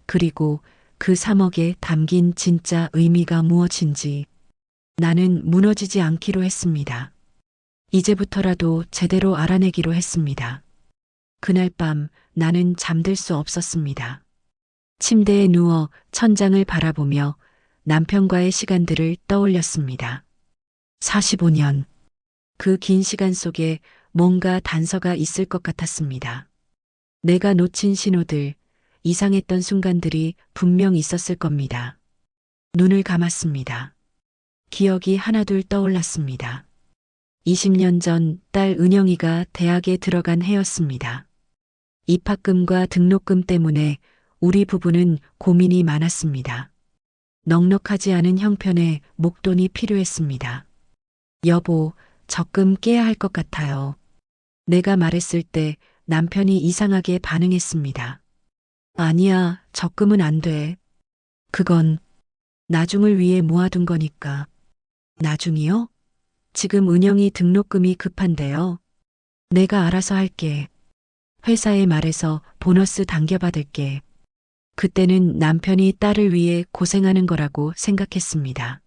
S5: 그리고 그 3억에 담긴 진짜 의미가 무엇인지, 나는 무너지지 않기로 했습니다. 이제부터라도 제대로 알아내기로 했습니다. 그날 밤 나는 잠들 수 없었습니다. 침대에 누워 천장을 바라보며 남편과의 시간들을 떠올렸습니다. 45년. 그 긴 시간 속에 뭔가 단서가 있을 것 같았습니다. 내가 놓친 신호들, 이상했던 순간들이 분명 있었을 겁니다. 눈을 감았습니다. 기억이 하나둘 떠올랐습니다. 20년 전 딸 은영이가 대학에 들어간 해였습니다. 입학금과 등록금 때문에 우리 부부는 고민이 많았습니다. 넉넉하지 않은 형편에 목돈이 필요했습니다. 여보, 적금 깨야 할 것 같아요. 내가 말했을 때 남편이 이상하게 반응했습니다. 아니야, 적금은 안 돼. 그건 나중을 위해 모아둔 거니까. 나중이요? 지금 은영이 등록금이 급한데요. 내가 알아서 할게. 회사에 말해서 보너스 당겨받을게. 그때는 남편이 딸을 위해 고생하는 거라고 생각했습니다.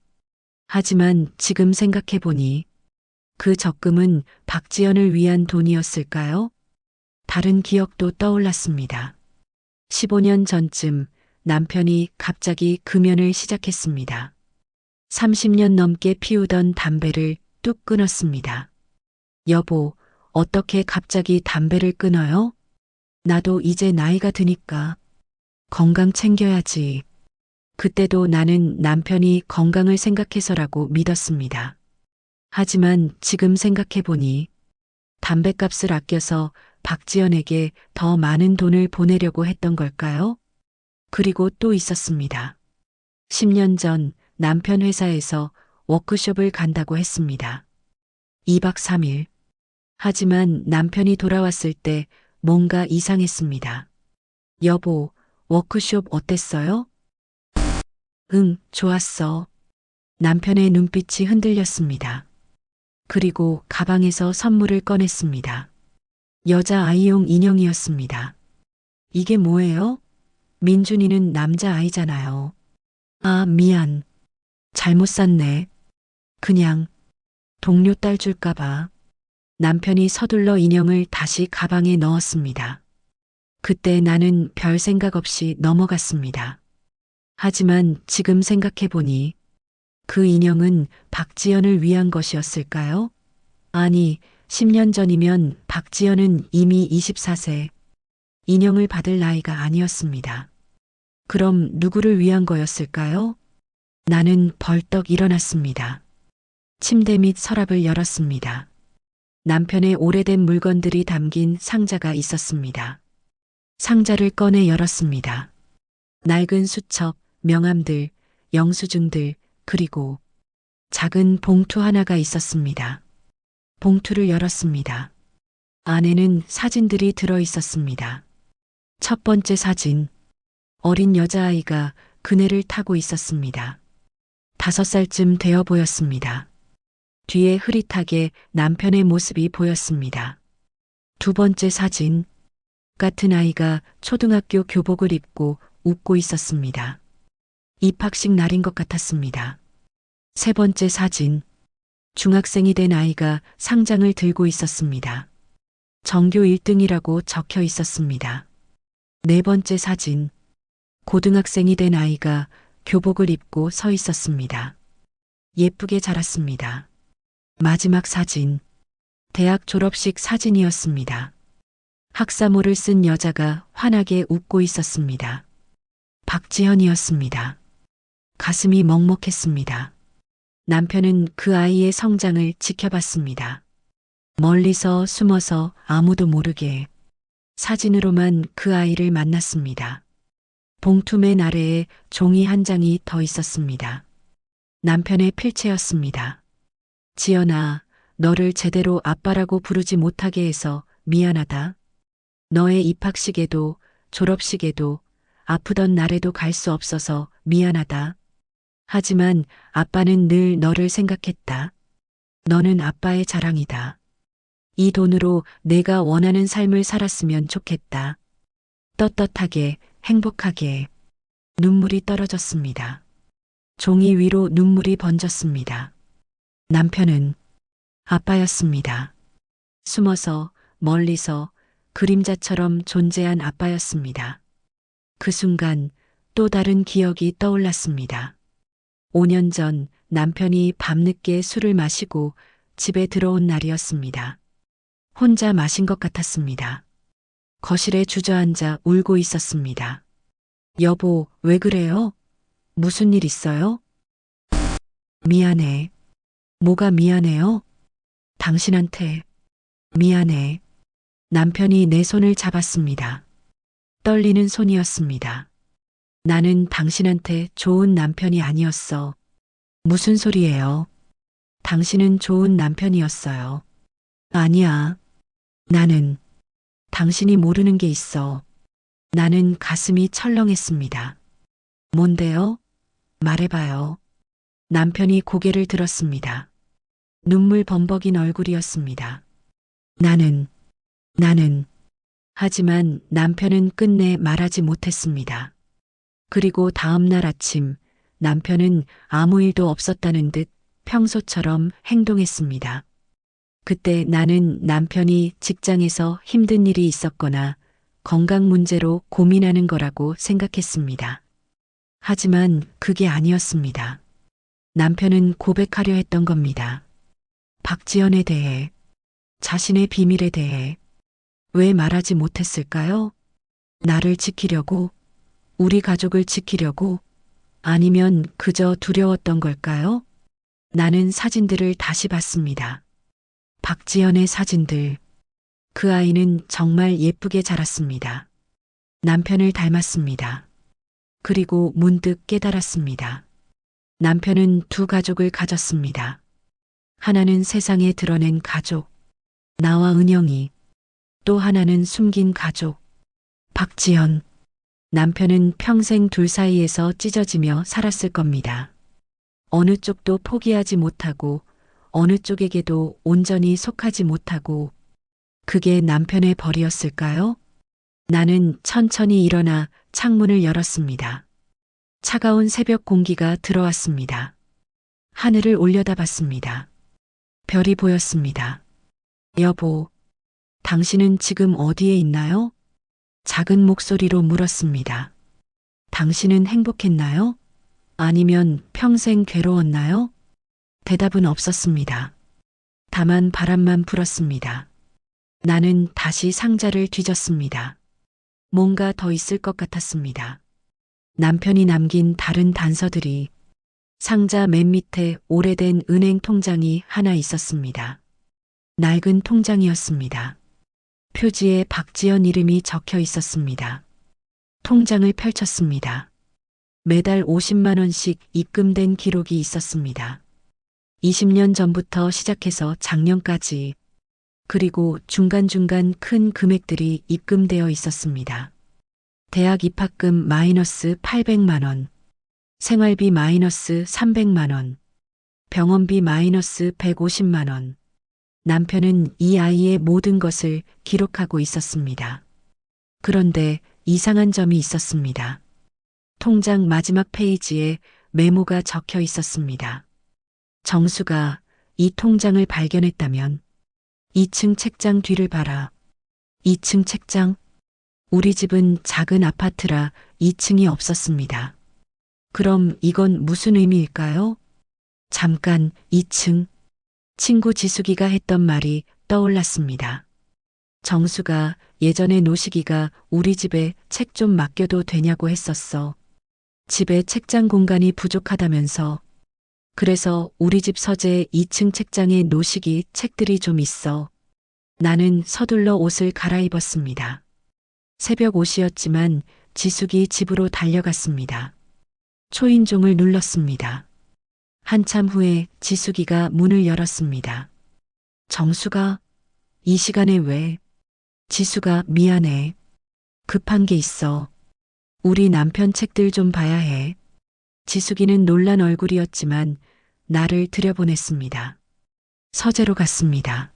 S5: 하지만 지금 생각해보니 그 적금은 박지연을 위한 돈이었을까요? 다른 기억도 떠올랐습니다. 15년 전쯤 남편이 갑자기 금연을 시작했습니다. 30년 넘게 피우던 담배를 뚝 끊었습니다. 여보, 어떻게 갑자기 담배를 끊어요? 나도 이제 나이가 드니까 건강 챙겨야지. 그때도 나는 남편이 건강을 생각해서라고 믿었습니다. 하지만 지금 생각해보니 담배값을 아껴서 박지연에게 더 많은 돈을 보내려고 했던 걸까요? 그리고 또 있었습니다. 10년 전 남편 회사에서 워크숍을 간다고 했습니다. 2박 3일. 하지만 남편이 돌아왔을 때 뭔가 이상했습니다. 여보, 워크숍 어땠어요? 응, 좋았어. 남편의 눈빛이 흔들렸습니다. 그리고 가방에서 선물을 꺼냈습니다. 여자 아이용 인형이었습니다. 이게 뭐예요? 민준이는 남자 아이잖아요. 아, 미안. 잘못 샀네. 그냥 동료 딸 줄까봐. 남편이 서둘러 인형을 다시 가방에 넣었습니다. 그때 나는 별 생각 없이 넘어갔습니다. 하지만 지금 생각해보니 그 인형은 박지연을 위한 것이었을까요? 아니, 10년 전이면 박지연은 이미 24세. 인형을 받을 나이가 아니었습니다. 그럼 누구를 위한 거였을까요? 나는 벌떡 일어났습니다. 침대 및 서랍을 열었습니다. 남편의 오래된 물건들이 담긴 상자가 있었습니다. 상자를 꺼내 열었습니다. 낡은 수첩, 명함들, 영수증들, 그리고 작은 봉투 하나가 있었습니다. 봉투를 열었습니다. 안에는 사진들이 들어 있었습니다. 첫 번째 사진. 어린 여자아이가 그네를 타고 있었습니다. 5살쯤 되어 보였습니다. 뒤에 흐릿하게 남편의 모습이 보였습니다. 두 번째 사진. 같은 아이가 초등학교 교복을 입고 웃고 있었습니다. 입학식 날인 것 같았습니다. 세 번째 사진. 중학생이 된 아이가 상장을 들고 있었습니다. 전교 1등이라고 적혀 있었습니다. 네 번째 사진. 고등학생이 된 아이가 교복을 입고 서 있었습니다. 예쁘게 자랐습니다. 마지막 사진. 대학 졸업식 사진이었습니다. 학사모를 쓴 여자가 환하게 웃고 있었습니다. 박지현이었습니다. 가슴이 먹먹했습니다. 남편은 그 아이의 성장을 지켜봤습니다. 멀리서 숨어서 아무도 모르게 사진으로만 그 아이를 만났습니다. 봉투맨 아래에 종이 한 장이 더 있었습니다. 남편의 필체였습니다. 지연아, 너를 제대로 아빠라고 부르지 못하게 해서 미안하다. 너의 입학식에도 졸업식에도 아프던 날에도 갈 수 없어서 미안하다. 하지만 아빠는 늘 너를 생각했다. 너는 아빠의 자랑이다. 이 돈으로 내가 원하는 삶을 살았으면 좋겠다. 떳떳하게, 행복하게. 눈물이 떨어졌습니다. 종이 위로 눈물이 번졌습니다. 남편은 아빠였습니다. 숨어서, 멀리서, 그림자처럼 존재한 아빠였습니다. 그 순간 또 다른 기억이 떠올랐습니다. 5년 전 남편이 밤늦게 술을 마시고 집에 들어온 날이었습니다. 혼자 마신 것 같았습니다. 거실에 주저앉아 울고 있었습니다. 여보, 왜 그래요? 무슨 일 있어요? 미안해. 뭐가 미안해요? 당신한테. 미안해. 남편이 내 손을 잡았습니다. 떨리는 손이었습니다. 나는 당신한테 좋은 남편이 아니었어. 무슨 소리예요? 당신은 좋은 남편이었어요. 아니야. 나는 당신이 모르는 게 있어. 나는 가슴이 철렁했습니다. 뭔데요? 말해봐요. 남편이 고개를 들었습니다. 눈물 범벅인 얼굴이었습니다. 나는. 하지만 남편은 끝내 말하지 못했습니다. 그리고 다음 날 아침 남편은 아무 일도 없었다는 듯 평소처럼 행동했습니다. 그때 나는 남편이 직장에서 힘든 일이 있었거나 건강 문제로 고민하는 거라고 생각했습니다. 하지만 그게 아니었습니다. 남편은 고백하려 했던 겁니다. 박지연에 대해, 자신의 비밀에 대해. 왜 말하지 못했을까요? 나를 지키려고? 우리 가족을 지키려고? 아니면 그저 두려웠던 걸까요? 나는 사진들을 다시 봤습니다. 박지연의 사진들. 그 아이는 정말 예쁘게 자랐습니다. 남편을 닮았습니다. 그리고 문득 깨달았습니다. 남편은 두 가족을 가졌습니다. 하나는 세상에 드러낸 가족, 나와 은영이. 또 하나는 숨긴 가족, 박지연. 남편은 평생 둘 사이에서 찢어지며 살았을 겁니다. 어느 쪽도 포기하지 못하고 어느 쪽에게도 온전히 속하지 못하고. 그게 남편의 벌이었을까요? 나는 천천히 일어나 창문을 열었습니다. 차가운 새벽 공기가 들어왔습니다. 하늘을 올려다봤습니다. 별이 보였습니다. 여보, 당신은 지금 어디에 있나요? 작은 목소리로 물었습니다. 당신은 행복했나요? 아니면 평생 괴로웠나요? 대답은 없었습니다. 다만 바람만 불었습니다. 나는 다시 상자를 뒤졌습니다. 뭔가 더 있을 것 같았습니다. 남편이 남긴 다른 단서들이. 상자 맨 밑에 오래된 은행 통장이 하나 있었습니다. 낡은 통장이었습니다. 표지에 박지연 이름이 적혀 있었습니다. 통장을 펼쳤습니다. 매달 50만 원씩 입금된 기록이 있었습니다. 20년 전부터 시작해서 작년까지. 그리고 중간중간 큰 금액들이 입금되어 있었습니다. 대학 입학금 마이너스 800만 원, 생활비 마이너스 300만 원, 병원비 마이너스 150만 원, 남편은 이 아이의 모든 것을 기록하고 있었습니다. 그런데 이상한 점이 있었습니다. 통장 마지막 페이지에 메모가 적혀 있었습니다. 정수가 이 통장을 발견했다면 2층 책장 뒤를 봐라. 2층 책장? 우리 집은 작은 아파트라 2층이 없었습니다. 그럼 이건 무슨 의미일까요? 잠깐 2층. 친구 지숙이가 했던 말이 떠올랐습니다. 정수가 예전에 노식이가 우리 집에 책 좀 맡겨도 되냐고 했었어. 집에 책장 공간이 부족하다면서. 그래서 우리 집 서재 2층 책장에 노식이 책들이 좀 있어. 나는 서둘러 옷을 갈아입었습니다. 새벽 5시였지만 지숙이 집으로 달려갔습니다. 초인종을 눌렀습니다. 한참 후에 지숙이가 문을 열었습니다. 정수가? 이 시간에 왜? 지수가 미안해. 급한 게 있어. 우리 남편 책들 좀 봐야 해. 지숙이는 놀란 얼굴이었지만 나를 들여보냈습니다. 서재로 갔습니다.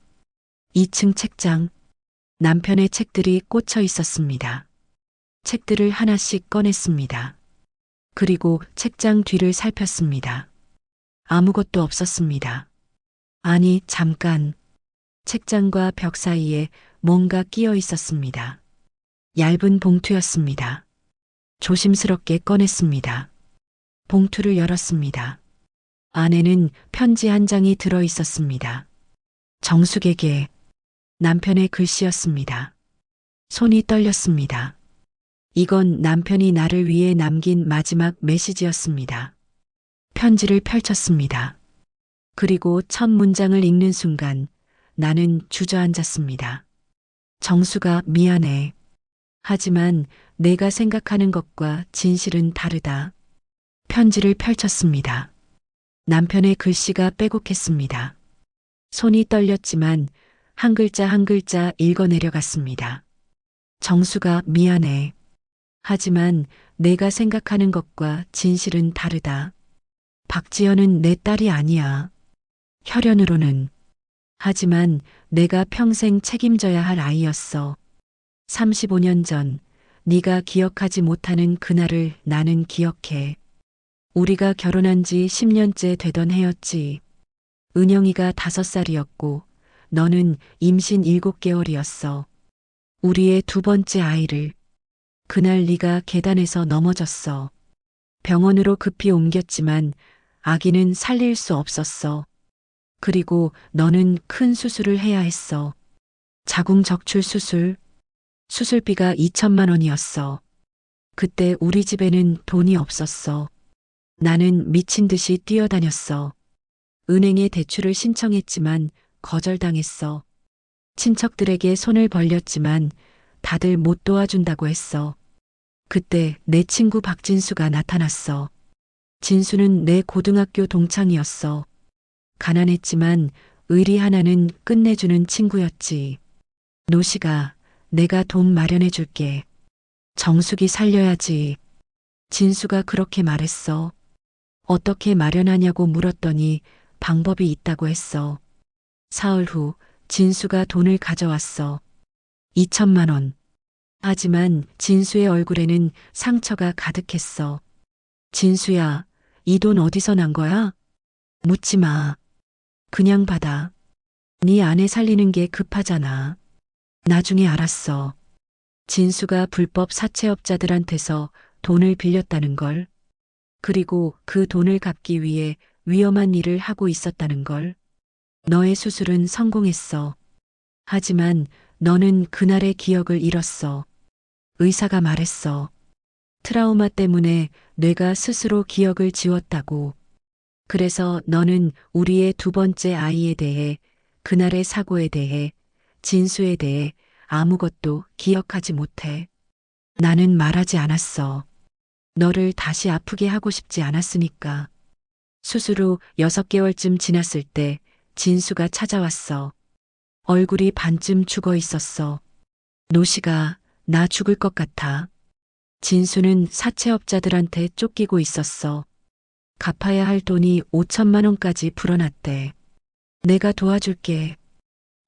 S5: 2층 책장. 남편의 책들이 꽂혀 있었습니다. 책들을 하나씩 꺼냈습니다. 그리고 책장 뒤를 살폈습니다. 아무것도 없었습니다. 아니, 잠깐. 책장과 벽 사이에 뭔가 끼어 있었습니다. 얇은 봉투였습니다. 조심스럽게 꺼냈습니다. 봉투를 열었습니다. 안에는 편지 한 장이 들어 있었습니다. 정숙에게. 남편의 글씨였습니다. 손이 떨렸습니다. 이건 남편이 나를 위해 남긴 마지막 메시지였습니다. 편지를 펼쳤습니다. 그리고 첫 문장을 읽는 순간 나는 주저앉았습니다. 정수가 미안해. 하지만 내가 생각하는 것과 진실은 다르다. 편지를 펼쳤습니다. 남편의 글씨가 빼곡했습니다. 손이 떨렸지만 한 글자 한 글자 읽어내려갔습니다. 정수가 미안해. 하지만 내가 생각하는 것과 진실은 다르다. 박지연은 내 딸이 아니야. 혈연으로는. 하지만 내가 평생 책임져야 할 아이였어. 35년 전 네가 기억하지 못하는 그날을 나는 기억해. 우리가 결혼한 지 10년째 되던 해였지. 은영이가 5살이었고 너는 임신 7개월이었어. 우리의 두 번째 아이를. 그날 네가 계단에서 넘어졌어. 병원으로 급히 옮겼지만 아기는 살릴 수 없었어. 그리고 너는 큰 수술을 해야 했어. 자궁적출 수술. 수술비가 2천만 원이었어. 그때 우리 집에는 돈이 없었어. 나는 미친 듯이 뛰어다녔어. 은행에 대출을 신청했지만 거절당했어. 친척들에게 손을 벌렸지만 다들 못 도와준다고 했어. 그때 내 친구 박진수가 나타났어. 진수는 내 고등학교 동창이었어. 가난했지만 의리 하나는 끝내주는 친구였지. 노시가 내가 돈 마련해 줄게. 정숙이 살려야지. 진수가 그렇게 말했어. 어떻게 마련하냐고 물었더니 방법이 있다고 했어. 사흘 후 진수가 돈을 가져왔어. 2천만 원. 하지만 진수의 얼굴에는 상처가 가득했어. 진수야, 이 돈 어디서 난 거야? 묻지 마. 그냥 받아. 네 아내 살리는 게 급하잖아. 나중에 알았어. 진수가 불법 사채업자들한테서 돈을 빌렸다는 걸. 그리고 그 돈을 갚기 위해 위험한 일을 하고 있었다는 걸. 너의 수술은 성공했어. 하지만 너는 그날의 기억을 잃었어. 의사가 말했어. 트라우마 때문에 뇌가 스스로 기억을 지웠다고. 그래서 너는 우리의 두 번째 아이에 대해, 그날의 사고에 대해, 진수에 대해 아무것도 기억하지 못해. 나는 말하지 않았어. 너를 다시 아프게 하고 싶지 않았으니까. 수술 후 6개월쯤 지났을 때 진수가 찾아왔어. 얼굴이 반쯤 죽어 있었어. 노시가 나 죽을 것 같아. 진수는 사채업자들한테 쫓기고 있었어. 갚아야 할 돈이 5천만 원까지 불어났대. 내가 도와줄게.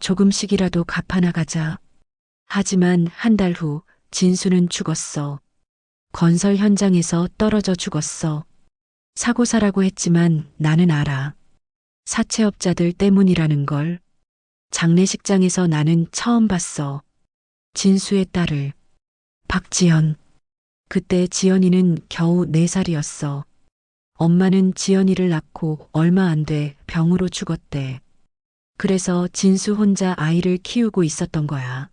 S5: 조금씩이라도 갚아나가자. 하지만 한 달 후 진수는 죽었어. 건설 현장에서 떨어져 죽었어. 사고사라고 했지만 나는 알아. 사채업자들 때문이라는 걸. 장례식장에서 나는 처음 봤어. 진수의 딸을. 박지연. 그때 지연이는 겨우 4살이었어. 엄마는 지연이를 낳고 얼마 안 돼 병으로 죽었대. 그래서 진수 혼자 아이를 키우고 있었던 거야.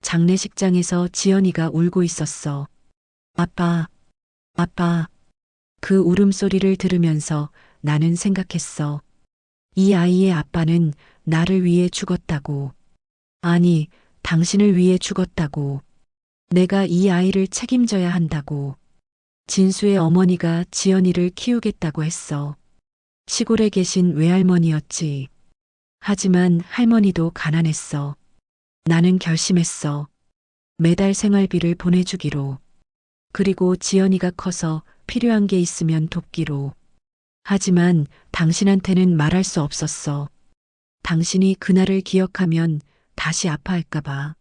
S5: 장례식장에서 지연이가 울고 있었어. 아빠, 아빠. 그 울음소리를 들으면서 나는 생각했어. 이 아이의 아빠는 나를 위해 죽었다고. 아니, 당신을 위해 죽었다고. 내가 이 아이를 책임져야 한다고. 진수의 어머니가 지연이를 키우겠다고 했어. 시골에 계신 외할머니였지. 하지만 할머니도 가난했어. 나는 결심했어. 매달 생활비를 보내주기로. 그리고 지연이가 커서 필요한 게 있으면 돕기로. 하지만 당신한테는 말할 수 없었어. 당신이 그날을 기억하면 다시 아파할까봐.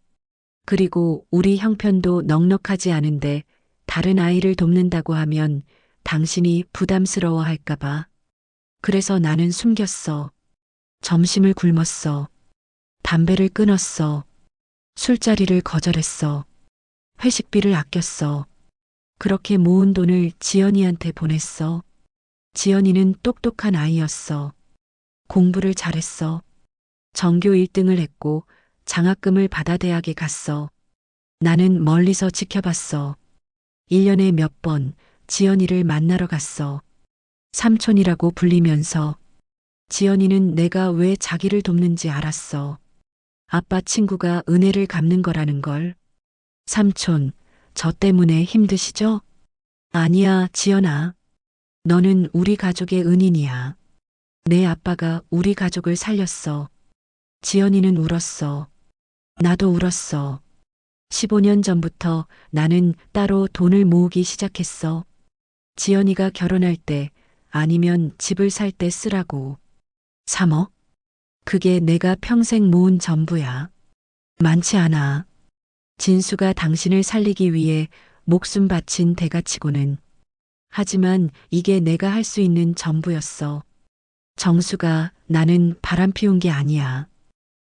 S5: 그리고 우리 형편도 넉넉하지 않은데 다른 아이를 돕는다고 하면 당신이 부담스러워할까봐. 그래서 나는 숨겼어. 점심을 굶었어. 담배를 끊었어. 술자리를 거절했어. 회식비를 아꼈어. 그렇게 모은 돈을 지연이한테 보냈어. 지연이는 똑똑한 아이였어. 공부를 잘했어. 전교 1등을 했고 장학금을 받아 대학에 갔어. 나는 멀리서 지켜봤어. 1년에 몇 번 지연이를 만나러 갔어. 삼촌이라고 불리면서. 지연이는 내가 왜 자기를 돕는지 알았어. 아빠 친구가 은혜를 갚는 거라는 걸. 삼촌, 저 때문에 힘드시죠? 아니야, 지연아. 너는 우리 가족의 은인이야. 내 아빠가 우리 가족을 살렸어. 지연이는 울었어. 나도 울었어. 15년 전부터 나는 따로 돈을 모으기 시작했어. 지연이가 결혼할 때 아니면 집을 살 때 쓰라고. 3억? 그게 내가 평생 모은 전부야. 많지 않아. 진수가 당신을 살리기 위해 목숨 바친 대가치고는. 하지만 이게 내가 할 수 있는 전부였어. 정수가 나는 바람 피운 게 아니야.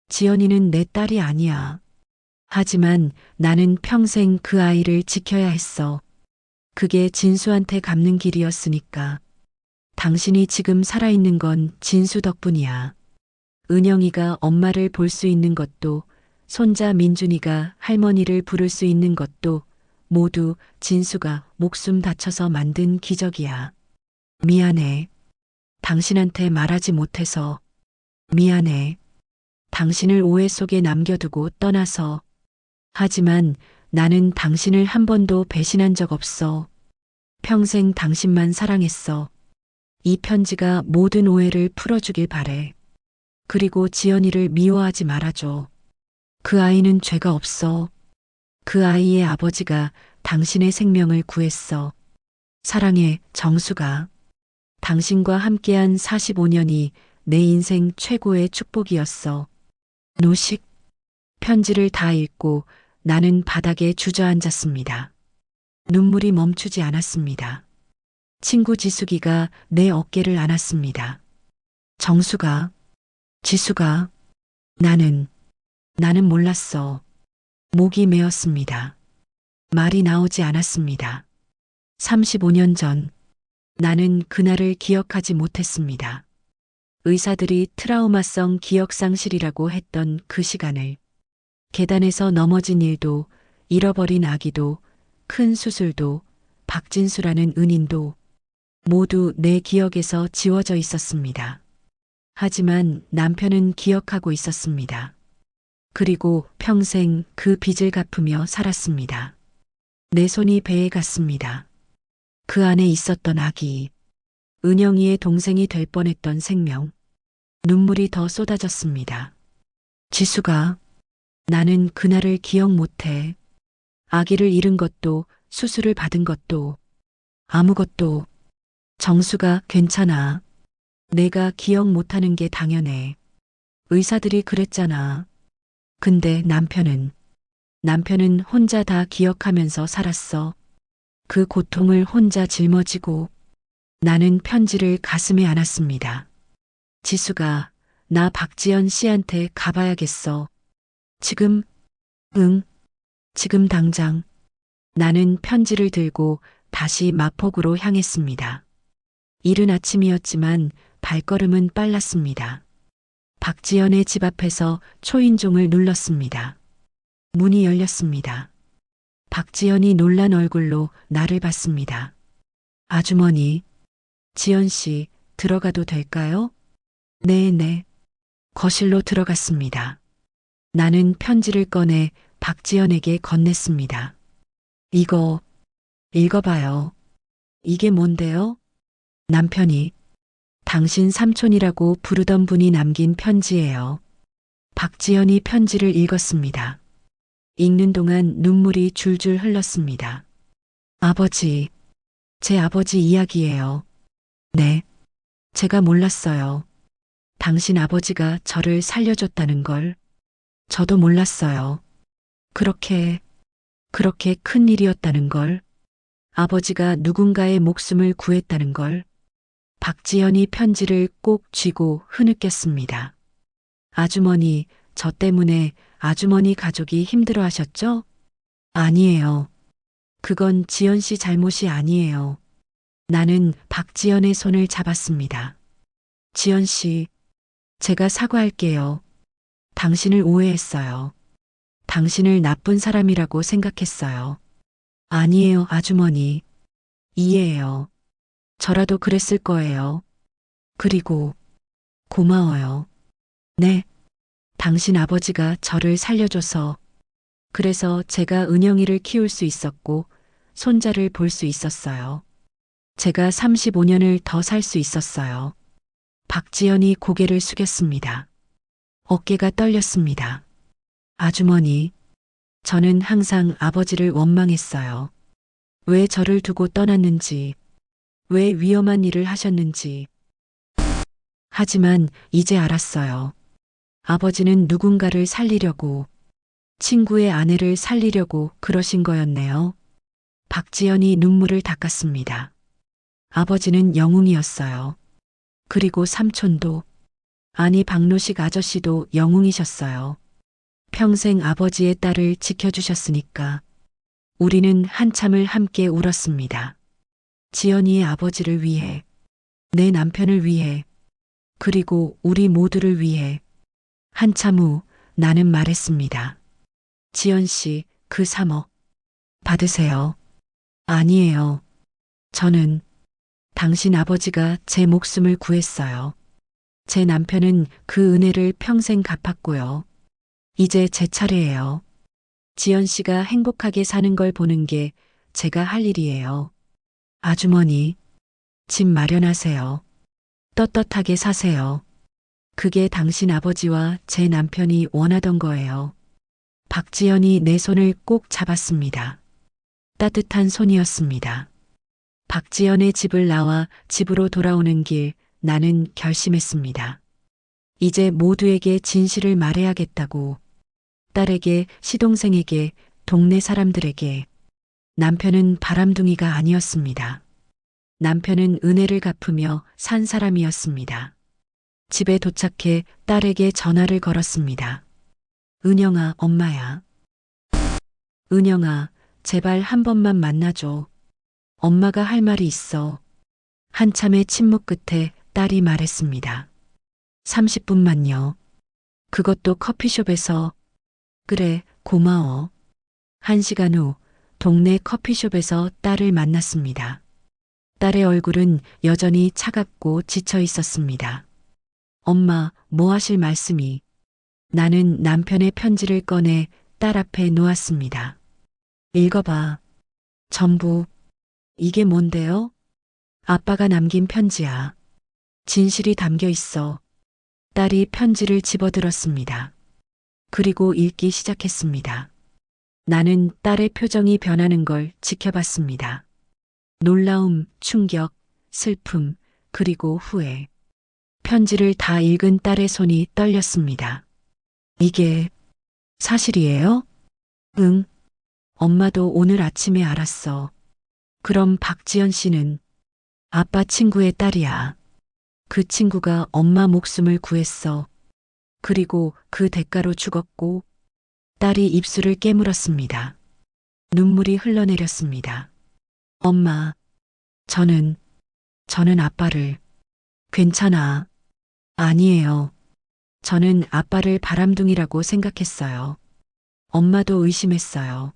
S5: 지연이는 내 딸이 아니야. 하지만 나는 평생 그 아이를 지켜야 했어. 그게 진수한테 갚는 길이었으니까. 당신이 지금 살아있는 건 진수 덕분이야. 은영이가 엄마를 볼 수 있는 것도, 손자 민준이가 할머니를 부를 수 있는 것도 모두 진수가 목숨 다쳐서 만든 기적이야. 미안해. 당신한테 말하지 못해서. 미안해. 당신을 오해 속에 남겨두고 떠나서. 하지만 나는 당신을 한 번도 배신한 적 없어. 평생 당신만 사랑했어. 이 편지가 모든 오해를 풀어주길 바래. 그리고 지연이를 미워하지 말아줘. 그 아이는 죄가 없어. 그 아이의 아버지가 당신의 생명을 구했어. 사랑해, 정수가. 당신과 함께한 45년이 내 인생 최고의 축복이었어. 노식. 편지를 다 읽고 나는 바닥에 주저앉았습니다. 눈물이 멈추지 않았습니다. 친구 지숙이가 내 어깨를 안았습니다. 정수가, 지수가, 나는 몰랐어. 목이 메었습니다. 말이 나오지 않았습니다. 35년 전, 나는 그날을 기억하지 못했습니다. 의사들이 트라우마성 기억상실이라고 했던 그 시간을. 계단에서 넘어진 일도, 잃어버린 아기도, 큰 수술도, 박진수라는 은인도 모두 내 기억에서 지워져 있었습니다. 하지만 남편은 기억하고 있었습니다. 그리고 평생 그 빚을 갚으며 살았습니다. 내 손이 배에 갔습니다. 그 안에 있었던 아기, 은영이의 동생이 될 뻔했던 생명, 눈물이 더 쏟아졌습니다. 지수가, 나는 그날을 기억 못해. 아기를 잃은 것도, 수술을 받은 것도, 아무것도. 정수가 괜찮아. 내가 기억 못하는 게 당연해. 의사들이 그랬잖아. 근데 남편은 혼자 다 기억하면서 살았어. 그 고통을 혼자 짊어지고 나는 편지를 가슴에 안았습니다. 지수가 나 박지연 씨한테 가봐야겠어. 지금, 응, 지금 당장. 나는 편지를 들고 다시 마포구로 향했습니다. 이른 아침이었지만 발걸음은 빨랐습니다. 박지연의 집 앞에서 초인종을 눌렀습니다. 문이 열렸습니다. 박지연이 놀란 얼굴로 나를 봤습니다. 아주머니, 지연 씨, 들어가도 될까요? 네. 거실로 들어갔습니다. 나는 편지를 꺼내 박지연에게 건넸습니다. 이거, 읽어봐요. 이게 뭔데요? 남편이 당신 삼촌이라고 부르던 분이 남긴 편지예요. 박지연이 편지를 읽었습니다. 읽는 동안 눈물이 줄줄 흘렀습니다. 아버지, 제 아버지 이야기예요. 네, 제가 몰랐어요. 당신 아버지가 저를 살려줬다는 걸. 저도 몰랐어요. 그렇게 큰 일이었다는 걸. 아버지가 누군가의 목숨을 구했다는 걸. 박지연이 편지를 꼭 쥐고 흐느꼈습니다. 아주머니, 저 때문에 아주머니 가족이 힘들어 하셨죠? 아니에요. 그건 지연 씨 잘못이 아니에요. 나는 박지연의 손을 잡았습니다. 지연 씨, 제가 사과할게요. 당신을 오해했어요. 당신을 나쁜 사람이라고 생각했어요. 아니에요, 아주머니. 이해해요. 저라도 그랬을 거예요. 그리고 고마워요. 네. 당신 아버지가 저를 살려줘서 그래서 제가 은영이를 키울 수 있었고 손자를 볼 수 있었어요. 제가 35년을 더 살 수 있었어요. 박지연이 고개를 숙였습니다. 어깨가 떨렸습니다. 아주머니, 저는 항상 아버지를 원망했어요. 왜 저를 두고 떠났는지, 왜 위험한 일을 하셨는지. 하지만 이제 알았어요. 아버지는 누군가를 살리려고, 친구의 아내를 살리려고 그러신 거였네요. 박지연이 눈물을 닦았습니다. 아버지는 영웅이었어요. 그리고 삼촌도, 아니 박노식 아저씨도 영웅이셨어요. 평생 아버지의 딸을 지켜주셨으니까. 우리는 한참을 함께 울었습니다. 지연이의 아버지를 위해, 내 남편을 위해, 그리고 우리 모두를 위해. 한참 후 나는 말했습니다. 지연 씨, 그 3억 받으세요. 아니에요. 저는 당신 아버지가 제 목숨을 구했어요. 제 남편은 그 은혜를 평생 갚았고요. 이제 제 차례예요. 지연 씨가 행복하게 사는 걸 보는 게 제가 할 일이에요. 아주머니, 집 마련하세요. 떳떳하게 사세요. 그게 당신 아버지와 제 남편이 원하던 거예요. 박지연이 내 손을 꼭 잡았습니다. 따뜻한 손이었습니다. 박지연의 집을 나와 집으로 돌아오는 길 나는 결심했습니다. 이제 모두에게 진실을 말해야겠다고. 딸에게, 시동생에게, 동네 사람들에게. 남편은 바람둥이가 아니었습니다. 남편은 은혜를 갚으며 산 사람이었습니다. 집에 도착해 딸에게 전화를 걸었습니다. 은영아, 엄마야. 은영아, 제발 한 번만 만나줘. 엄마가 할 말이 있어. 한참의 침묵 끝에 딸이 말했습니다. 30분만요. 그것도 커피숍에서. 그래, 고마워. 1시간 후 동네 커피숍에서 딸을 만났습니다. 딸의 얼굴은 여전히 차갑고 지쳐 있었습니다. 엄마, 뭐 하실 말씀이? 나는 남편의 편지를 꺼내 딸 앞에 놓았습니다. 읽어봐. 전부. 이게 뭔데요? 아빠가 남긴 편지야. 진실이 담겨 있어. 딸이 편지를 집어들었습니다. 그리고 읽기 시작했습니다. 나는 딸의 표정이 변하는 걸 지켜봤습니다. 놀라움, 충격, 슬픔, 그리고 후회. 편지를 다 읽은 딸의 손이 떨렸습니다. 이게 사실이에요? 응. 엄마도 오늘 아침에 알았어. 그럼 박지연 씨는 아빠 친구의 딸이야. 그 친구가 엄마 목숨을 구했어. 그리고 그 대가로 죽었고, 딸이 입술을 깨물었습니다. 눈물이 흘러내렸습니다. 엄마, 저는 아빠를, 괜찮아. 아니에요. 저는 아빠를 바람둥이라고 생각했어요. 엄마도 의심했어요.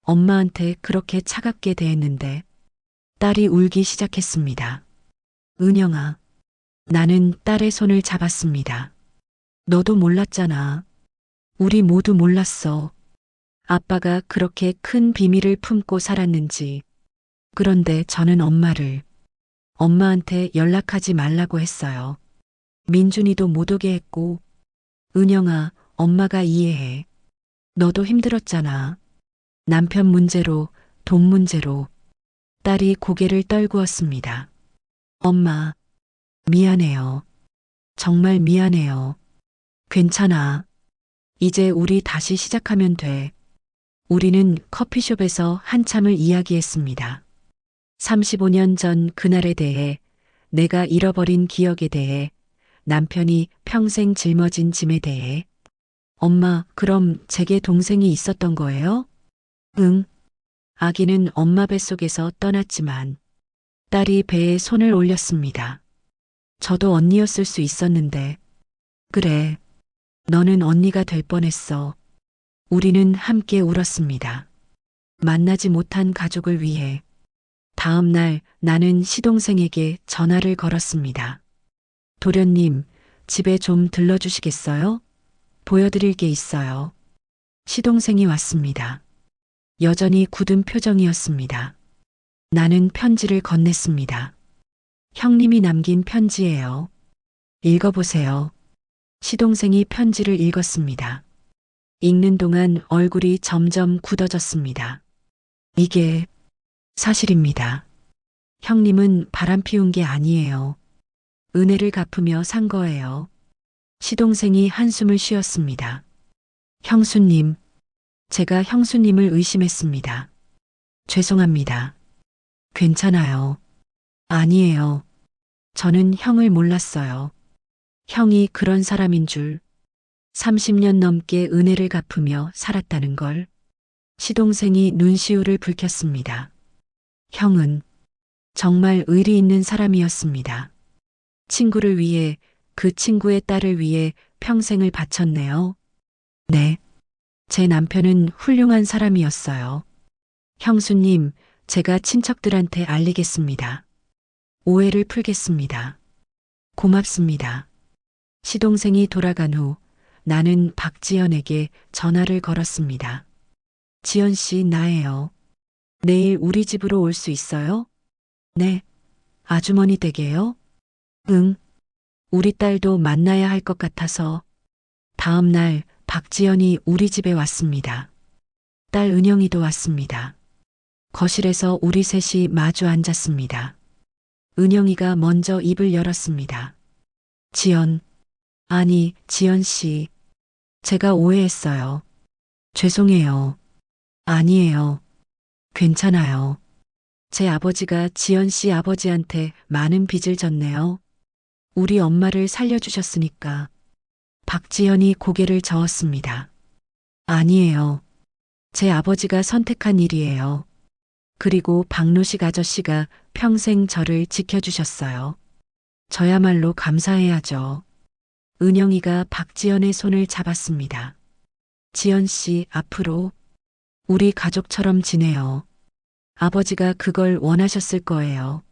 S5: 엄마한테 그렇게 차갑게 대했는데, 딸이 울기 시작했습니다. 은영아, 나는 딸의 손을 잡았습니다. 너도 몰랐잖아. 우리 모두 몰랐어. 아빠가 그렇게 큰 비밀을 품고 살았는지. 그런데 저는 엄마한테 연락하지 말라고 했어요. 민준이도 못 오게 했고, 은영아, 엄마가 이해해. 너도 힘들었잖아. 남편 문제로, 돈 문제로. 딸이 고개를 떨구었습니다. 엄마, 미안해요. 정말 미안해요. 괜찮아. 이제 우리 다시 시작하면 돼. 우리는 커피숍에서 한참을 이야기했습니다. 35년 전 그날에 대해, 내가 잃어버린 기억에 대해, 남편이 평생 짊어진 짐에 대해. 엄마, 그럼 제게 동생이 있었던 거예요? 응. 아기는 엄마 뱃속에서 떠났지만, 딸이 배에 손을 올렸습니다. 저도 언니였을 수 있었는데, 그래. 너는 언니가 될 뻔했어. 우리는 함께 울었습니다. 만나지 못한 가족을 위해. 다음 날 나는 시동생에게 전화를 걸었습니다. 도련님, 집에 좀 들러주시겠어요? 보여드릴 게 있어요. 시동생이 왔습니다. 여전히 굳은 표정이었습니다. 나는 편지를 건넸습니다. 형님이 남긴 편지예요. 읽어보세요. 시동생이 편지를 읽었습니다. 읽는 동안 얼굴이 점점 굳어졌습니다. 이게 사실입니다. 형님은 바람 피운 게 아니에요. 은혜를 갚으며 산 거예요. 시동생이 한숨을 쉬었습니다. 형수님, 제가 형수님을 의심했습니다. 죄송합니다. 괜찮아요. 아니에요. 저는 형을 몰랐어요. 형이 그런 사람인 줄. 30년 넘게 은혜를 갚으며 살았다는 걸. 시동생이 눈시울을 붉혔습니다. 형은 정말 의리 있는 사람이었습니다. 친구를 위해, 그 친구의 딸을 위해 평생을 바쳤네요. 네. 제 남편은 훌륭한 사람이었어요. 형수님, 제가 친척들한테 알리겠습니다. 오해를 풀겠습니다. 고맙습니다. 시동생이 돌아간 후 나는 박지연에게 전화를 걸었습니다. 지연 씨, 나예요. 내일 우리 집으로 올 수 있어요? 네. 아주머니 댁에요? 응. 우리 딸도 만나야 할 것 같아서. 다음 날 박지연이 우리 집에 왔습니다. 딸 은영이도 왔습니다. 거실에서 우리 셋이 마주 앉았습니다. 은영이가 먼저 입을 열었습니다. 지연, 아니, 지연 씨. 제가 오해했어요. 죄송해요. 아니에요. 괜찮아요. 제 아버지가 지연 씨 아버지한테 많은 빚을 졌네요. 우리 엄마를 살려주셨으니까. 박지연이 고개를 저었습니다. 아니에요. 제 아버지가 선택한 일이에요. 그리고 박노식 아저씨가 평생 저를 지켜주셨어요. 저야말로 감사해야죠. 은영이가 박지연의 손을 잡았습니다. 지연 씨, 앞으로 우리 가족처럼 지내요. 아버지가 그걸 원하셨을 거예요.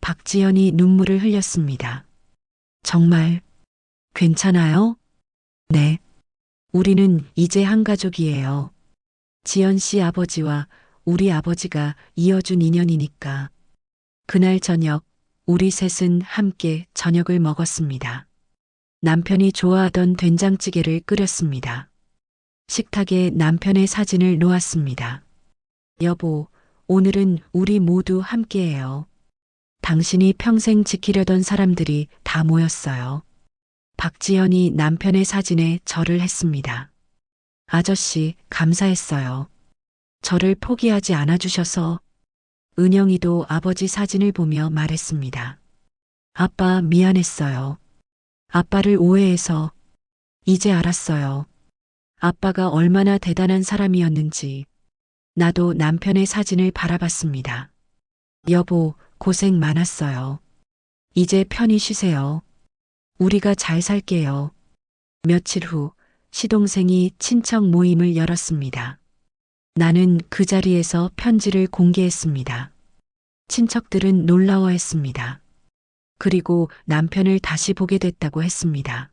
S5: 박지연이 눈물을 흘렸습니다. 정말 괜찮아요? 네. 우리는 이제 한 가족이에요. 지연 씨 아버지와 우리 아버지가 이어준 인연이니까. 그날 저녁, 우리 셋은 함께 저녁을 먹었습니다. 남편이 좋아하던 된장찌개를 끓였습니다. 식탁에 남편의 사진을 놓았습니다. 여보, 오늘은 우리 모두 함께해요. 당신이 평생 지키려던 사람들이 다 모였어요. 박지연이 남편의 사진에 절을 했습니다. 아저씨, 감사했어요. 저를 포기하지 않아 주셔서. 은영이도 아버지 사진을 보며 말했습니다. 아빠, 미안했어요. 아빠를 오해해서. 이제 알았어요. 아빠가 얼마나 대단한 사람이었는지. 나도 남편의 사진을 바라봤습니다. 여보, 고생 많았어요. 이제 편히 쉬세요. 우리가 잘 살게요. 며칠 후 시동생이 친척 모임을 열었습니다. 나는 그 자리에서 편지를 공개했습니다. 친척들은 놀라워했습니다. 그리고 남편을 다시 보게 됐다고 했습니다.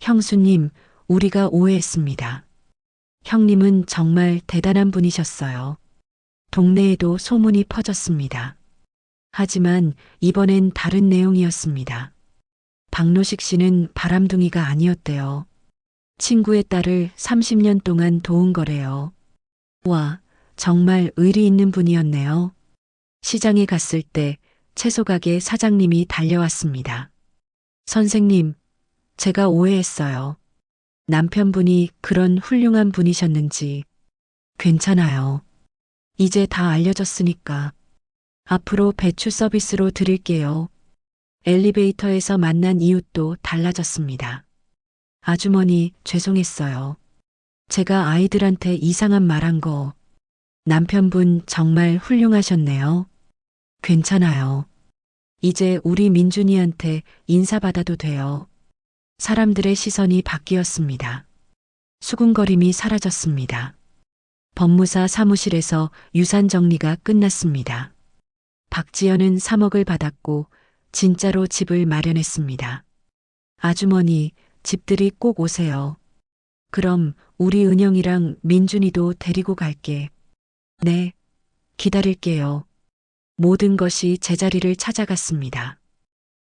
S5: 형수님, 우리가 오해했습니다. 형님은 정말 대단한 분이셨어요. 동네에도 소문이 퍼졌습니다. 하지만 이번엔 다른 내용이었습니다. 박노식 씨는 바람둥이가 아니었대요. 친구의 딸을 30년 동안 도운 거래요. 와, 정말 의리 있는 분이었네요. 시장에 갔을 때 채소가게 사장님이 달려왔습니다. 선생님, 제가 오해했어요. 남편분이 그런 훌륭한 분이셨는지. 괜찮아요. 이제 다 알려졌으니까. 앞으로 배추 서비스로 드릴게요. 엘리베이터에서 만난 이웃도 달라졌습니다. 아주머니, 죄송했어요. 제가 아이들한테 이상한 말한 거. 남편분 정말 훌륭하셨네요. 괜찮아요. 이제 우리 민준이한테 인사받아도 돼요. 사람들의 시선이 바뀌었습니다. 수군거림이 사라졌습니다. 법무사 사무실에서 유산 정리가 끝났습니다. 박지연은 3억을 받았고 진짜로 집을 마련했습니다. 아주머니, 집들이 꼭 오세요. 그럼 우리 은영이랑 민준이도 데리고 갈게. 네, 기다릴게요. 모든 것이 제자리를 찾아갔습니다.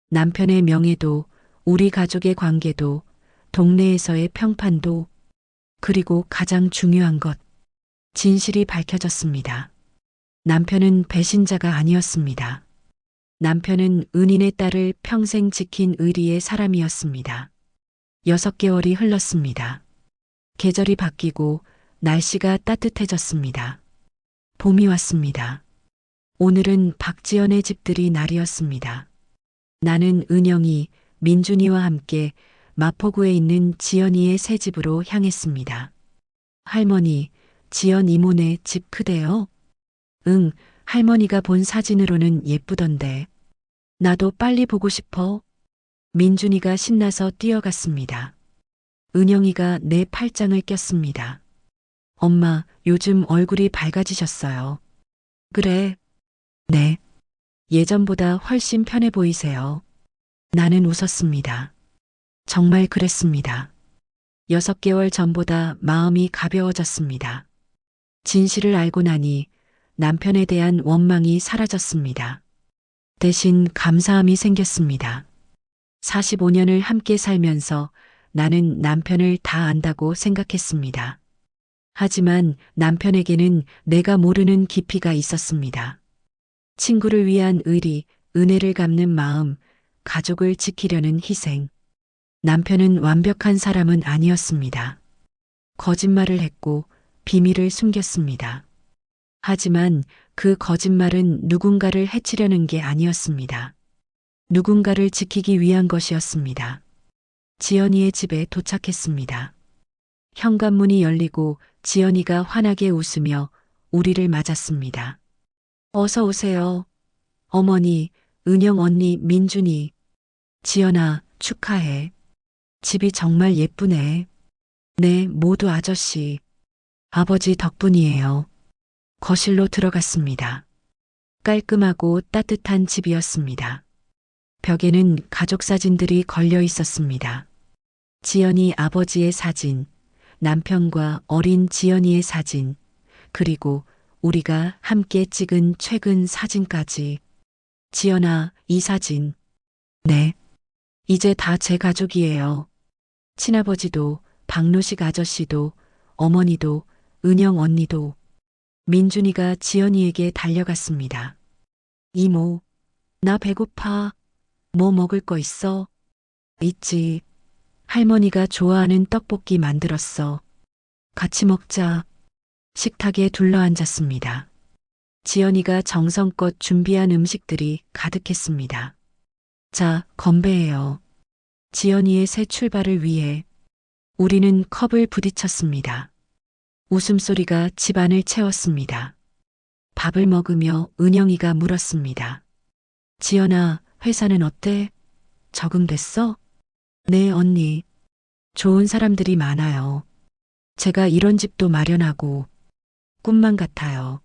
S5: 남편의 명예도, 우리 가족의 관계도, 동네에서의 평판도, 그리고 가장 중요한 것, 진실이 밝혀졌습니다. 남편은 배신자가 아니었습니다. 남편은 은인의 딸을 평생 지킨 의리의 사람이었습니다. 6개월이 흘렀습니다. 계절이 바뀌고 날씨가 따뜻해졌습니다. 봄이 왔습니다. 오늘은 박지연의 집들이 날이었습니다. 나는 은영이, 민준이와 함께 마포구에 있는 지연이의 새 집으로 향했습니다. 할머니, 지연 이모네 집 크대요? 응, 할머니가 본 사진으로는 예쁘던데. 나도 빨리 보고 싶어. 민준이가 신나서 뛰어갔습니다. 은영이가 내 팔짱을 꼈습니다. 엄마, 요즘 얼굴이 밝아지셨어요. 그래. 네. 예전보다 훨씬 편해 보이세요. 나는 웃었습니다. 정말 그랬습니다. 6개월 전보다 마음이 가벼워졌습니다. 진실을 알고 나니 남편에 대한 원망이 사라졌습니다. 대신 감사함이 생겼습니다. 45년을 함께 살면서 나는 남편을 다 안다고 생각했습니다. 하지만 남편에게는 내가 모르는 깊이가 있었습니다. 친구를 위한 의리, 은혜를 갚는 마음, 가족을 지키려는 희생. 남편은 완벽한 사람은 아니었습니다. 거짓말을 했고 비밀을 숨겼습니다. 하지만 그 거짓말은 누군가를 해치려는 게 아니었습니다. 누군가를 지키기 위한 것이었습니다. 지연이의 집에 도착했습니다. 현관문이 열리고 지연이가 환하게 웃으며 우리를 맞았습니다. 어서 오세요. 어머니, 은영 언니, 민준이. 지연아, 축하해. 집이 정말 예쁘네. 네, 모두 아저씨. 아버지 덕분이에요. 거실로 들어갔습니다. 깔끔하고 따뜻한 집이었습니다. 벽에는 가족 사진들이 걸려 있었습니다. 지연이 아버지의 사진, 남편과 어린 지연이의 사진, 그리고 우리가 함께 찍은 최근 사진까지. 지연아, 이 사진. 네. 이제 다 제 가족이에요. 친아버지도, 박노식 아저씨도, 어머니도, 은영 언니도. 민준이가 지연이에게 달려갔습니다. 이모, 나 배고파. 뭐 먹을 거 있어? 있지. 할머니가 좋아하는 떡볶이 만들었어. 같이 먹자. 식탁에 둘러앉았습니다. 지연이가 정성껏 준비한 음식들이 가득했습니다. 자, 건배해요. 지연이의 새 출발을 위해 우리는 컵을 부딪혔습니다. 웃음소리가 집안을 채웠습니다. 밥을 먹으며 은영이가 물었습니다. 지연아, 회사는 어때? 적응됐어? 네, 언니. 좋은 사람들이 많아요. 제가 이런 집도 마련하고 꿈만 같아요.